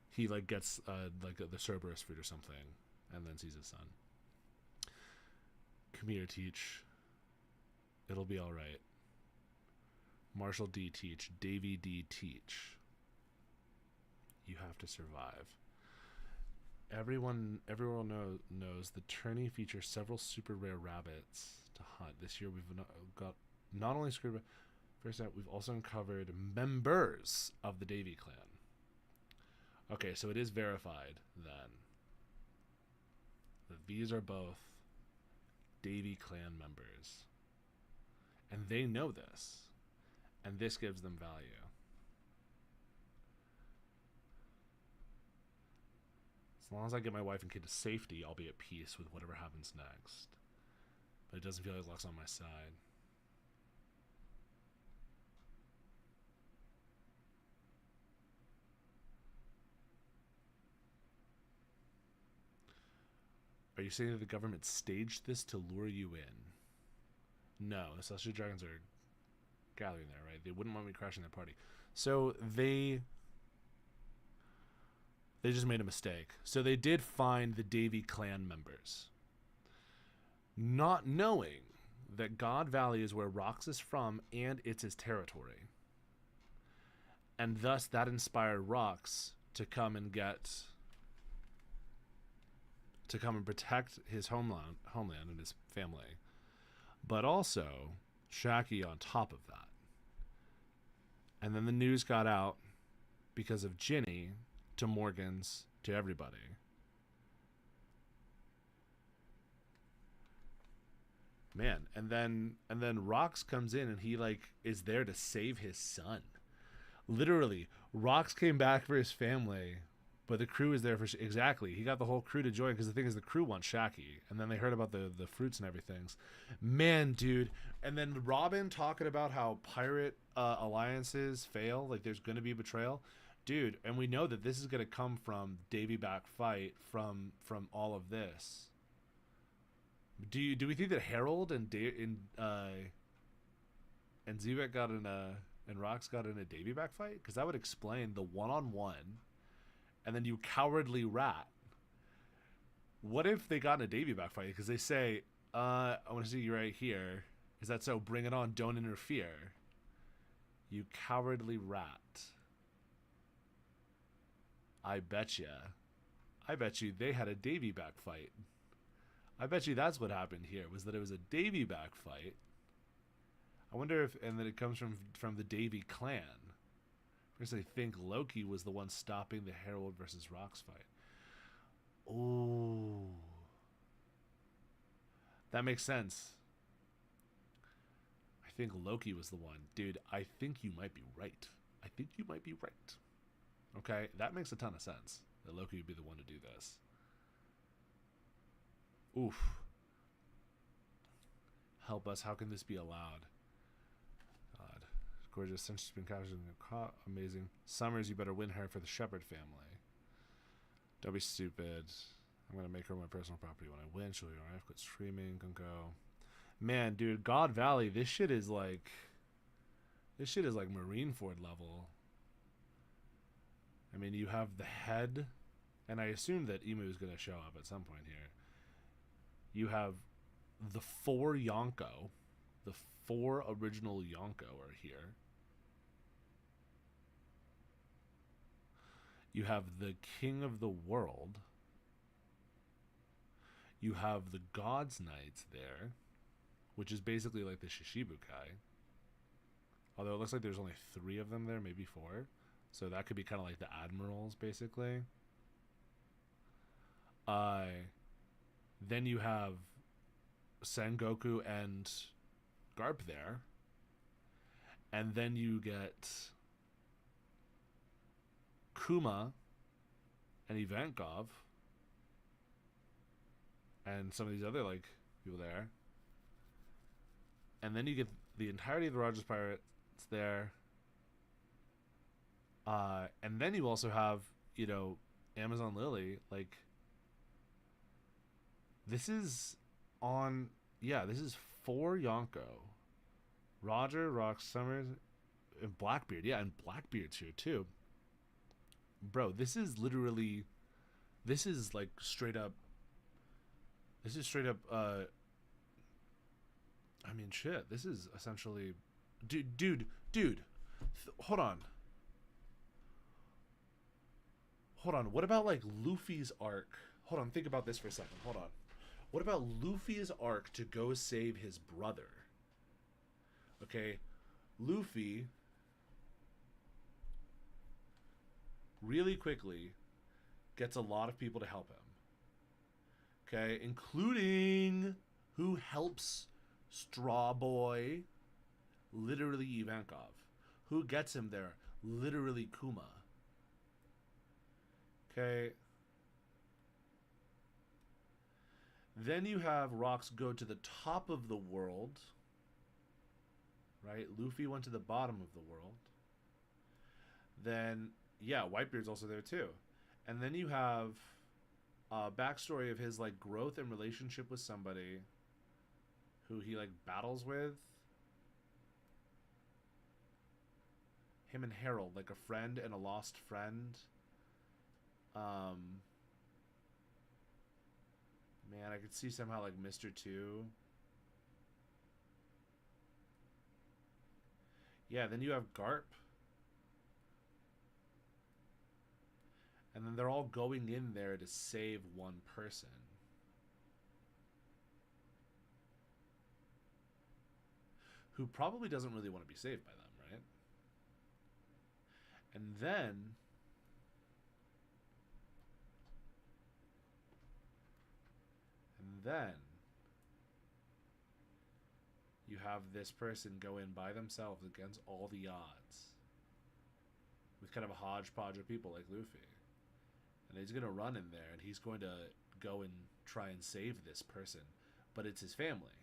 he, like, gets, like, the Cerberus fruit or something, and then sees his son? Come here, Teach. It'll be alright. Marshall D. Teach. Davy D. Teach. You have to survive. Everyone knows the tourney features several super rare rabbits to hunt. This year we've got not only scribed, first out, we've also uncovered members of the Davy clan. Okay, so it is verified then that these are both Davy clan members. And they know this. And this gives them value. As long as I get my wife and kid to safety, I'll be at peace with whatever happens next. But it doesn't feel like luck's on my side. Are you saying that the government staged this to lure you in? No, the Celestial Dragons are gathering there, right? They wouldn't want me crashing their party. So they just made a mistake. So they did find the Davy clan members, not knowing that God Valley is where Rox is from and it's his territory. And thus that inspired Rox to come and protect his homeland and his family. But also Shaki on top of that. And then the news got out because of Ginny to Morgan's to everybody. Man, and then Rox comes in and he like is there to save his son. Literally, Rox came back for his family, but the crew is there for exactly. He got the whole crew to join because the thing is the crew wants Shaki, and then they heard about the fruits and everything. Man, dude, and then Robin talking about how pirate alliances fail, like there's going to be betrayal. Dude, and we know that this is going to come from Davy back fight from all of this. Do we think that Harold and Zebek got in and Rox got in a Davy back fight? Because that would explain the one-on-one, and then you cowardly rat. What if they got in a Davy back fight? Because they say, I want to see you right here. Is that so? Bring it on. Don't interfere. You cowardly rat. I bet you they had a Davy back fight. I bet you that's what happened here, was that it was a Davy back fight. I wonder if, and that it comes from the Davy clan. Because I think Loki was the one stopping the Harold versus Rox fight. Oh. That makes sense. I think Loki was the one. Dude, I think you might be right. Okay, that makes a ton of sense. That Loki would be the one to do this. Oof. Help us. How can this be allowed? God. Gorgeous. Since she's been captured. Amazing. Summers, you better win her for the Shepherd family. Don't be stupid. I'm going to make her my personal property. When I win, she'll be alright. Quit screaming. Can go. Man, dude. God Valley. This shit is like Marineford level. I mean, you have the head. And I assume that Emu is going to show up at some point here. You have the 4 Yonko. The 4 original Yonko are here. You have the King of the World. You have the God's Knights there, which is basically like the Shishibukai. Although it looks like there's only 3 of them there, maybe 4. So that could be kind of like the Admirals, basically. Then you have Sengoku and Garp there. And then you get Kuma and Ivankov and some of these other like people there. And then you get the entirety of the Rogers Pirates there. And then you also have, you know, Amazon Lily. Like, this is on, yeah, this is 4 Yonko. Roger, Rock, Summers, and Blackbeard. Yeah, and Blackbeard's here too. Bro, this is literally, this is like straight up, I mean, shit, this is essentially, dude, hold on, what about like Luffy's arc? Hold on, think about this for a second, hold on. What about Luffy's arc to go save his brother? Okay, Luffy really quickly gets a lot of people to help him. Okay, including who helps Straw Boy, literally Ivankov. Who gets him there? Literally Kuma. Okay. Then you have Rox go to the top of the world. Right? Luffy went to the bottom of the world. Then, yeah, Whitebeard's also there too. And then you have a backstory of his like growth and relationship with somebody who he like battles with. Him and Harold, like a friend and a lost friend. Man, I could see somehow like Mr. 2. Yeah, then you have Garp. And then they're all going in there to save one person. Who probably doesn't really want to be saved by them, right? And then you have this person go in by themselves against all the odds with kind of a hodgepodge of people like Luffy. And he's going to run in there and he's going to go and try and save this person. But it's his family.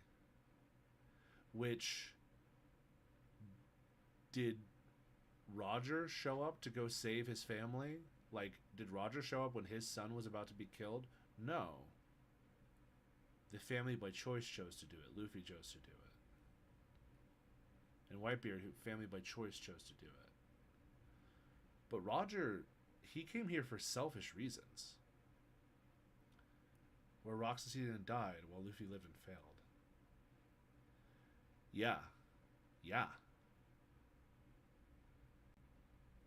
Which, did Roger show up to go save his family? Like, did Roger show up when his son was about to be killed? No. The family by choice chose to do it. Luffy chose to do it. And Whitebeard, family by choice, chose to do it. But Roger, he came here for selfish reasons. Where Rock succeeded and died while Luffy lived and failed. Yeah.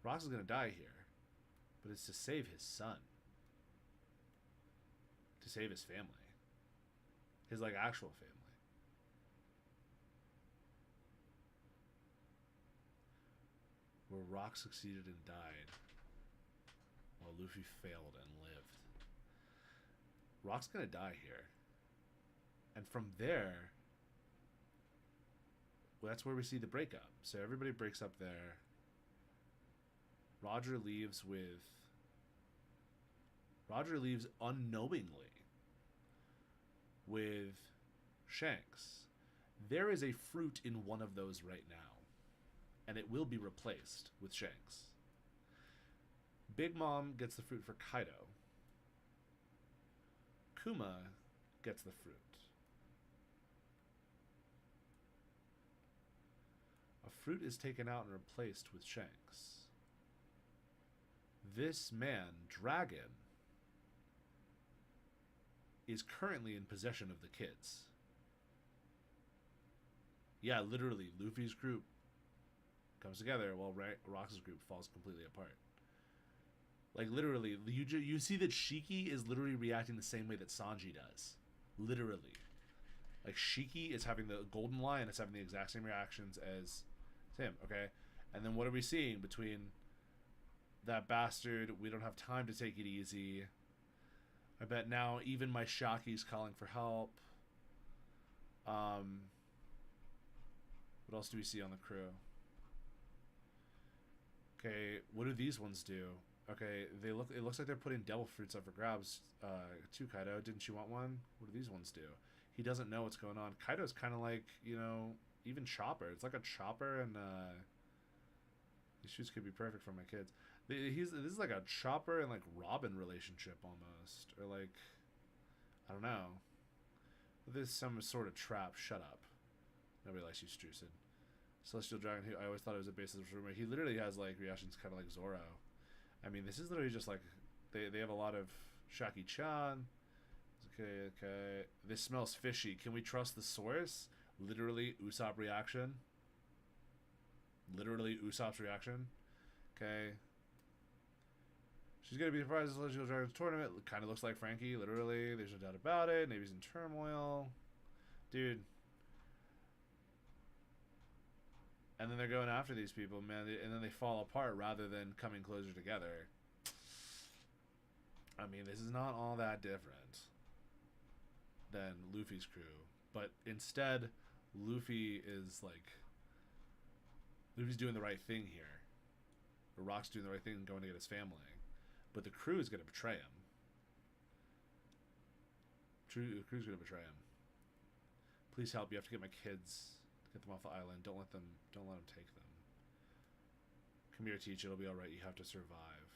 Rox is going to die here. But it's to save his son. To save his family. His, like, actual family. Where Rock succeeded and died while Luffy failed and lived. Rock's gonna die here. And from there, well, that's where we see the breakup. So everybody breaks up there. Roger leaves unknowingly with Shanks. There is a fruit in one of those right now, and it will be replaced with Shanks. Big Mom gets the fruit for Kaido. Kuma gets the fruit. A fruit is taken out and replaced with Shanks. This man, Dragon, is currently in possession of the kids. Yeah, literally, Luffy's group comes together while Rox's group falls completely apart. Like, literally, you see that Shiki is literally reacting the same way that Sanji does. Literally. Like, Shiki is having the golden lion is having the exact same reactions as him, okay? And then what are we seeing between that bastard, we don't have time to take it easy. I bet now even my Shaki's calling for help. What else do we see on the crew? Okay, what do these ones do? Okay, it looks like they're putting devil fruits up for grabs to Kaido. Didn't you want one? What do these ones do? He doesn't know what's going on. Kaido's kind of like, you know, even Chopper. It's like a Chopper and these shoes could be perfect for my kids. This is like a Chopper and like Robin relationship almost, or like, I don't know. This is some sort of trap. Shut up. Nobody likes you, Strucid. Celestial Dragon, who I always thought it was a basis rumor. He literally has like reactions kind of like Zoro. I mean, this is literally just like they have a lot of Shaki-chan. Okay. This smells fishy. Can we trust the source? Literally Usopp reaction. Literally Usopp's reaction. Okay. She's gonna be surprised at Celestial Dragon's tournament. Kind of looks like Frankie. Literally, there's no doubt about it. Maybe he's in turmoil, dude. And then they're going after these people, man, and then they fall apart rather than coming closer together. I mean, this is not all that different than Luffy's crew, but instead, Luffy's doing the right thing here. Or Rock's doing the right thing and going to get his family. But the crew is going to betray him. The crew's going to betray him. Please help. You have to get my kids. Get them off the island. Don't let them take them. Come here, Teach. It'll be alright. You have to survive.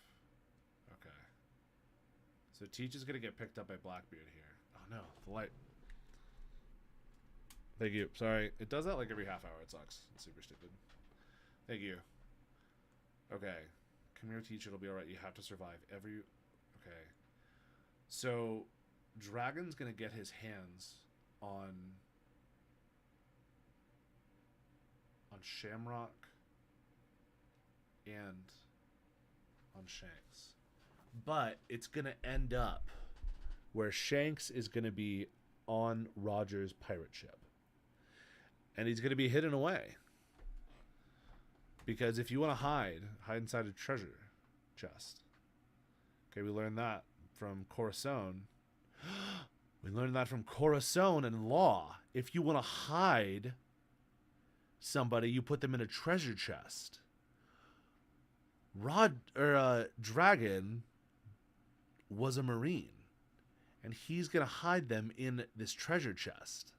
Okay. So Teach is going to get picked up by Blackbeard here. Oh no, the light. Thank you. Sorry. It does that like every half hour. It sucks. It's super stupid. Thank you. Okay. Come here, Teach. It'll be alright. You have to survive. Okay. So, Dragon's gonna get his hands on Shamrock and on Shanks. But it's gonna end up where Shanks is gonna be on Roger's pirate ship. And he's gonna be hidden away. Because if you want to hide inside a treasure chest. Okay, we learned that from Corazon. We learned that from Corazon and Law. If you want to hide somebody, you put them in a treasure chest. Dragon was a Marine. And he's going to hide them in this treasure chest.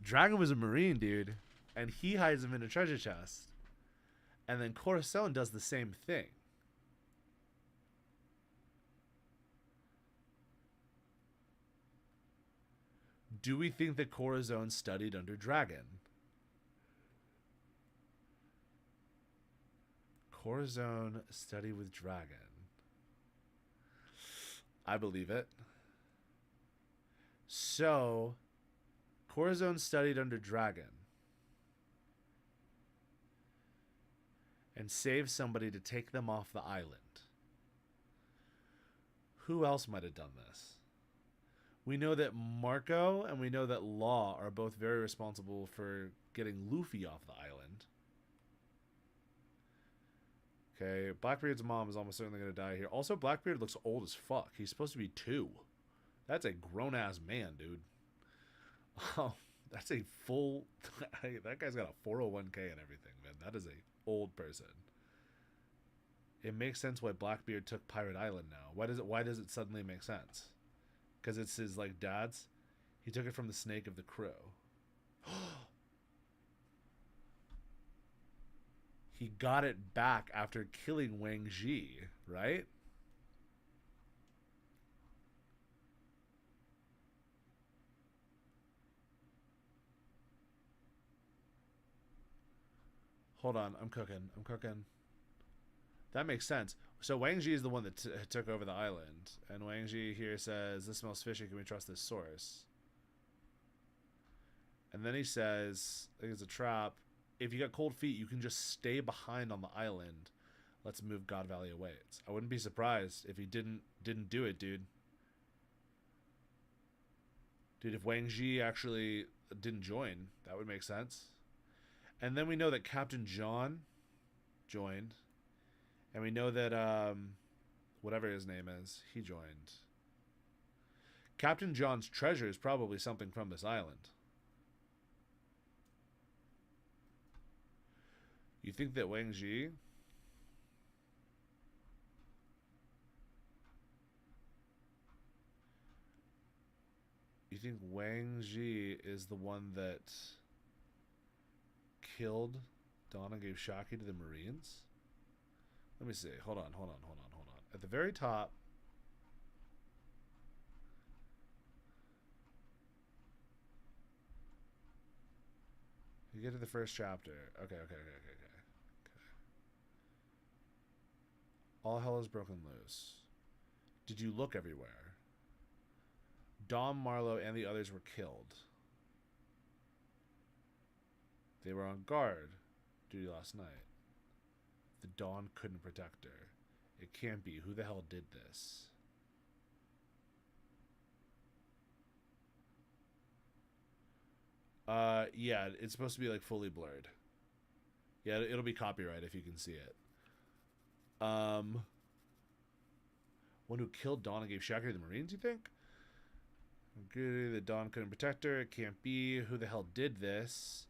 Dragon was a Marine, dude, and he hides him in a treasure chest. And then Corazon does the same thing. Do we think that Corazon studied under Dragon? Corazon studied with Dragon. I believe it. So, Corazon studied under Dragon and saved somebody to take them off the island. Who else might have done this? We know that Marco and we know that Law are both very responsible for getting Luffy off the island. Okay, Blackbeard's mom is almost certainly going to die here. Also, Blackbeard looks old as fuck. He's supposed to be 2. That's a grown-ass man, dude. Oh, That's a full. That guy's got a 401k and everything, man. That is a old person. It makes sense why Blackbeard took Pirate Island now. Why does it suddenly make sense? Because it's his like dad's. He took it from the Snake of the Crow. He got it back after killing Wang Ji, right? Hold on, I'm cooking. That makes sense. So Wang Ji is the one that took over the island, and Wang Ji here says, "This smells fishy. Can we trust this source?" And then he says, "I think it's a trap. If you got cold feet, you can just stay behind on the island. Let's move God Valley awaits." I wouldn't be surprised if he didn't do it, dude. Dude, if Wang Ji actually didn't join, that would make sense. And then we know that Captain John joined. And we know that whatever his name is, he joined. Captain John's treasure is probably something from this island. You think that Wang Ji... You think Wang Ji is the one that killed Dawn and gave Shaki to the Marines? Let me see. Hold on. At the very top... You get to the first chapter. Okay. All hell is broken loose. Did you look everywhere? Dom, Marlowe, and the others were killed. They were on guard duty last night. The Dawn couldn't protect her. It can't be. Who the hell did this? Yeah, it's supposed to be like fully blurred. Yeah, it'll be copyright if you can see it. One who killed Dawn and gave Shaki to the Marines, you think? Good, the Dawn couldn't protect her. It can't be. Who the hell did this?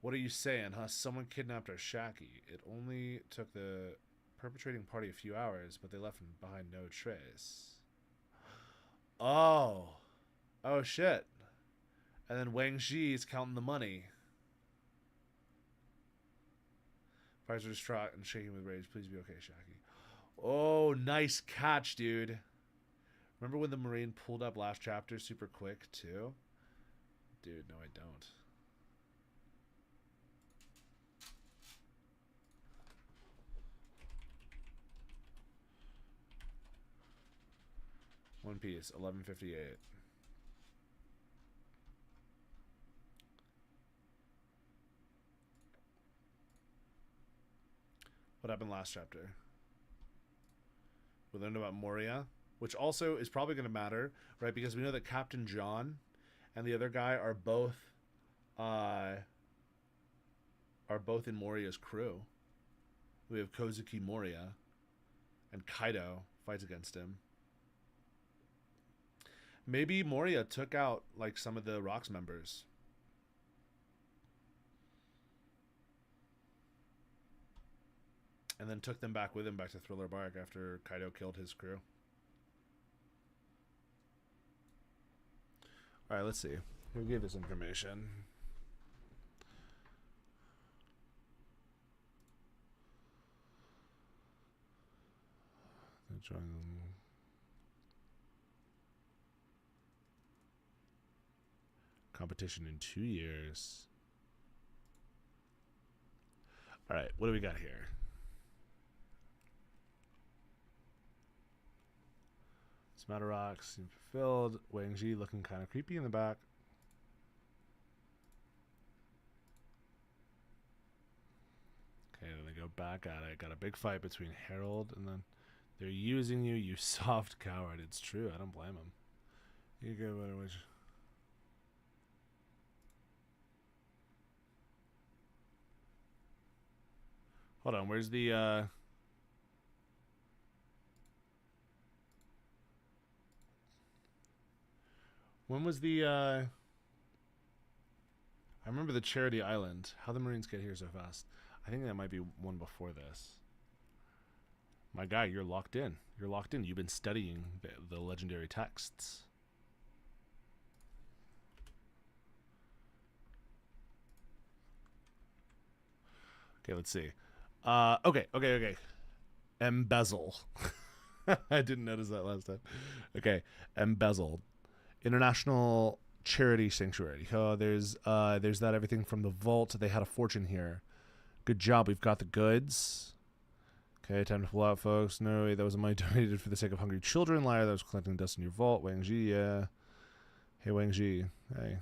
What are you saying, huh? Someone kidnapped our Shaki. It only took the perpetrating party a few hours, but they left behind no trace. Oh. Oh, shit. And then Wang Ji is counting the money. Fires are distraught and shaking with rage. Please be okay, Shaki. Oh, nice catch, dude. Remember when the Marine pulled up last chapter super quick, too? Dude, no, I don't. One Piece, 1158. What happened last chapter? We learned about Moria, which also is probably going to matter, right? Because we know that Captain John and the other guy are both in Moria's crew. We have Kozuki Moria, and Kaido fights against him. Maybe Moria took out like some of the Rocks members. And then took them back with him back to Thriller Bark after Kaido killed his crew. Alright, let's see. Who gave this information? Competition in 2 years. Alright, what do we got here? Smatter Rocks seem fulfilled. Wang Ji looking kind of creepy in the back. Okay, then they go back at it. Got a big fight between Harold and then they're using you, you soft coward. It's true. I don't blame him. You go, which. Hold on, where's the when was the I remember the Charity Island. How the Marines get here so fast? I think that might be one before this. My guy, you're locked in. You're locked in. You've been studying the legendary texts. Okay, let's see. Okay. Embezzle. I didn't notice that last time. Okay, embezzle. International Charity Sanctuary. Oh, there's that everything from the vault. They had a fortune here. Good job. We've got the goods. Okay, time to pull out, folks. No, that was money donated for the sake of hungry children. Liar, that was collecting dust in your vault. Wang Ji, yeah. Hey, Wang Ji. Hey.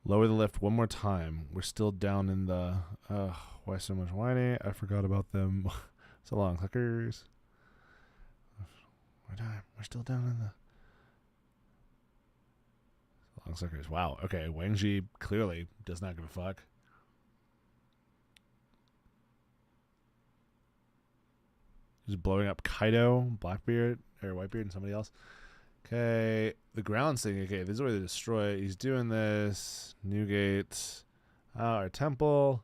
Lower the lift one more time. We're still down in the... why so much whining? I forgot about them. So long, clickers. We're still down in the... So long, suckers. Wow, okay. Wang Ji clearly does not give a fuck. He's blowing up Kaido, Blackbeard, or Whitebeard, and somebody else. Okay, the ground's thing. Okay, this is where they destroy it. He's doing this. Newgate. Our temple.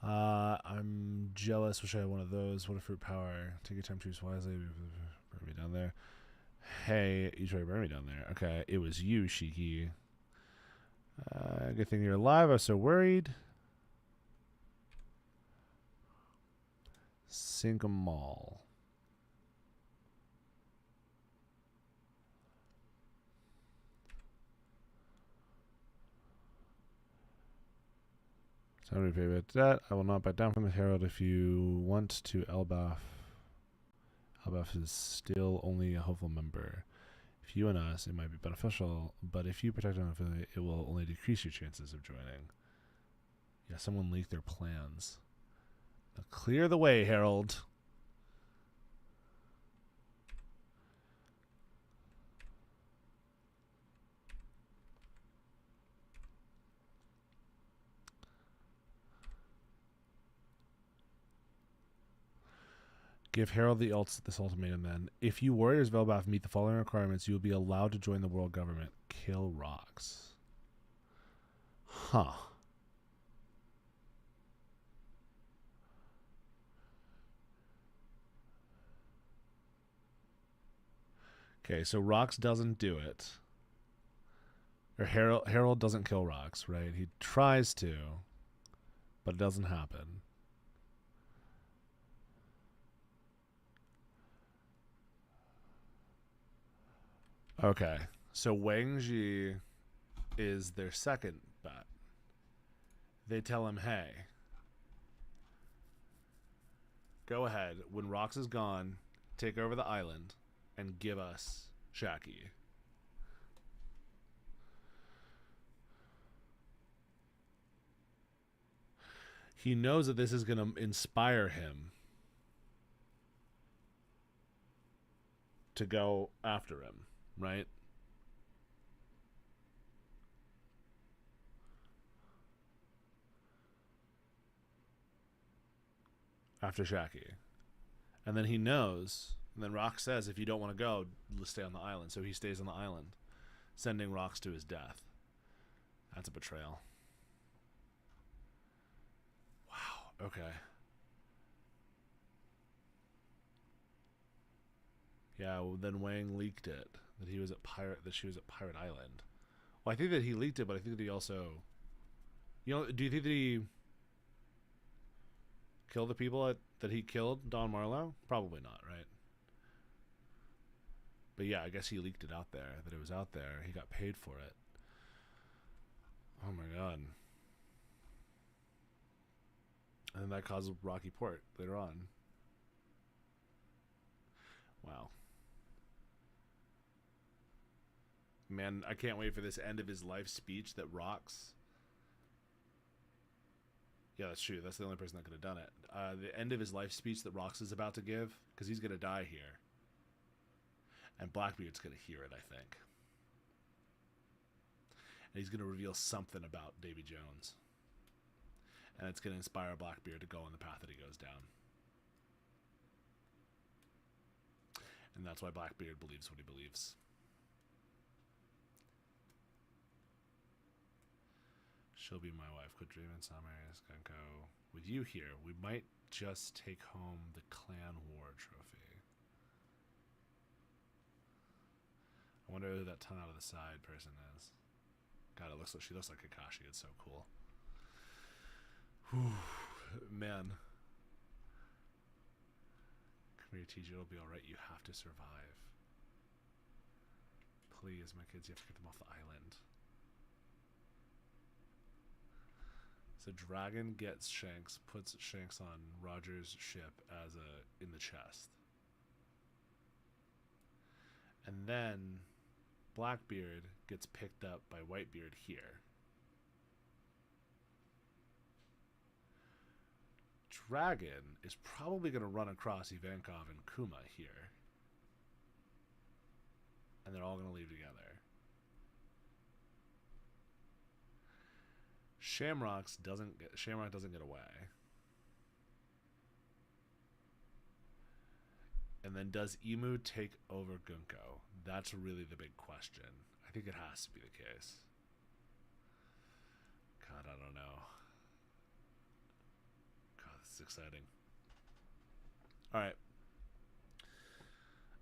I'm jealous. Wish I had one of those. What a fruit power. Take your time, choose wisely. Burn me down there. Hey, you try to burn me down there. Okay, it was you, Shiki. Good thing you're alive. I was so worried. Sink 'em all. Time to repay that. I will not back down from the Herald if you want to Elbaf. Elbaf is still only a hopeful member. If you and us, it might be beneficial, but if you protect an affiliate, it will only decrease your chances of joining. Yeah, someone leaked their plans. Now clear the way, Herald. Give Herald this ultimatum then. If you warriors of Elbaf meet the following requirements, you will be allowed to join the world government. Kill rocks. Huh. Okay, so Rox doesn't do it. Or Herald doesn't kill Rox, right? He tries to, but it doesn't happen. Okay, so Wang Ji is their second bet. They tell him, hey, go ahead. When Rox is gone, take over the island and give us Shaki. He knows that this is going to inspire him to go after him, right? After Shaki. And then he knows, and then Rox says, if you don't want to go, let's stay on the island. So he stays on the island, sending Rox to his death. That's a betrayal. Wow, okay. Yeah, well, then Wang leaked it that she was at Pirate Island. Well, I think that he leaked it, but I think that he also, do you think that he killed the people that he killed, Don Marlowe? Probably not, right? But yeah, I guess he leaked it out there, that it was out there. He got paid for it. Oh my god. And then that caused Rocky Port later on. Wow. Man, I can't wait for this end of his life speech that rocks. Yeah, that's true. That's the only person that could have done it. The end of his life speech that Rox is about to give, because he's going to die here. And Blackbeard's going to hear it, I think. And he's going to reveal something about Davy Jones. And it's going to inspire Blackbeard to go on the path that he goes down. And that's why Blackbeard believes what he believes. She'll be my wife. Quit dreaming, summer is gonna go with you here. We might just take home the clan war trophy. I wonder who that tongue out of the side person is. God, she looks like Kakashi. It's so cool. Whew, man. Come here, TJ. It'll be alright. You have to survive. Please, my kids, you have to get them off the island. So Dragon gets Shanks, puts Shanks on Roger's ship as in the chest. And then Blackbeard gets picked up by Whitebeard here. Dragon is probably going to run across Ivankov and Kuma here. And they're all going to leave together. Shamrock doesn't get away. And then does Emu take over Gunko? That's really the big question. I think it has to be the case. God, I don't know. God, this is exciting. Alright.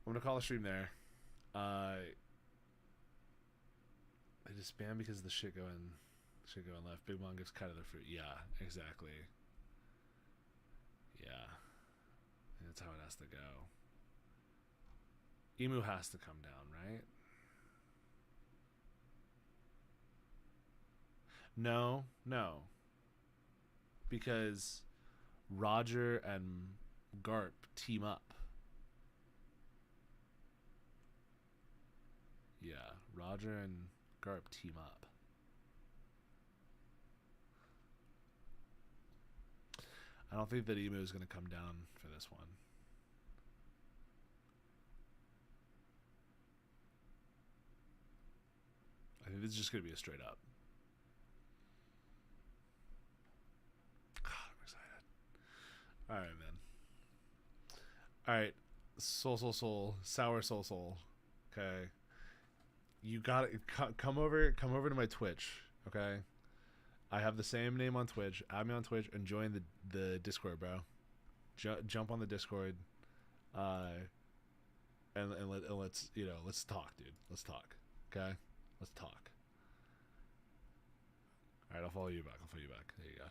I'm gonna call the stream there. I just spam because of the shit going left. Big Mom gives kind of the fruit. Yeah, exactly. Yeah. That's how it has to go. Emu has to come down, right? No. Because Roger and Garp team up. Yeah, Roger and Garp team up. I don't think that Emu is going to come down for this one. I think this is just going to be a straight up. God, I'm excited. Alright, man. Alright. Soul. Sour soul. Okay. You got it. Come over to my Twitch, okay? I have the same name on Twitch. Add me on Twitch and join the Discord, bro. Jump on the Discord. And let's, let's talk, dude. Let's talk. Okay? Let's talk. Alright, I'll follow you back. There you go.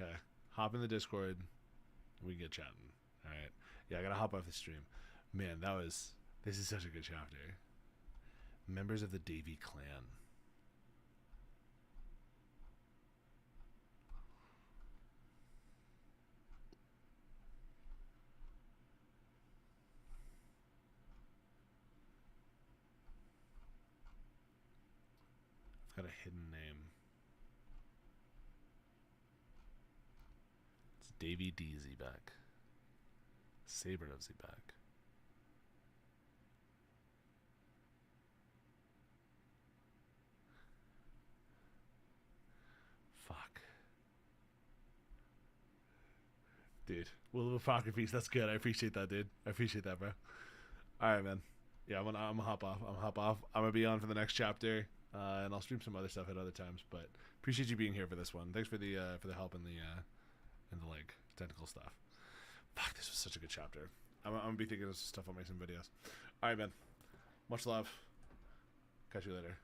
Okay. Hop in the Discord. We can get chatting. Alright. Yeah, I gotta hop off the stream. Man, this is such a good chapter. Members of the Davy clan. Got a hidden name. It's Davy D. Zebak. Saber of Zebak. Fuck. Dude. Will of Apocrypiece. That's good. I appreciate that, dude. I appreciate that, bro. Alright, man. Yeah, I'm gonna hop off. I'm gonna be on for the next chapter. And I'll stream some other stuff at other times, but appreciate you being here for this one. Thanks for the help and the like technical stuff. Fuck, this was such a good chapter. I'm gonna be thinking of stuff. I'll make some videos. All right, man. Much love. Catch you later.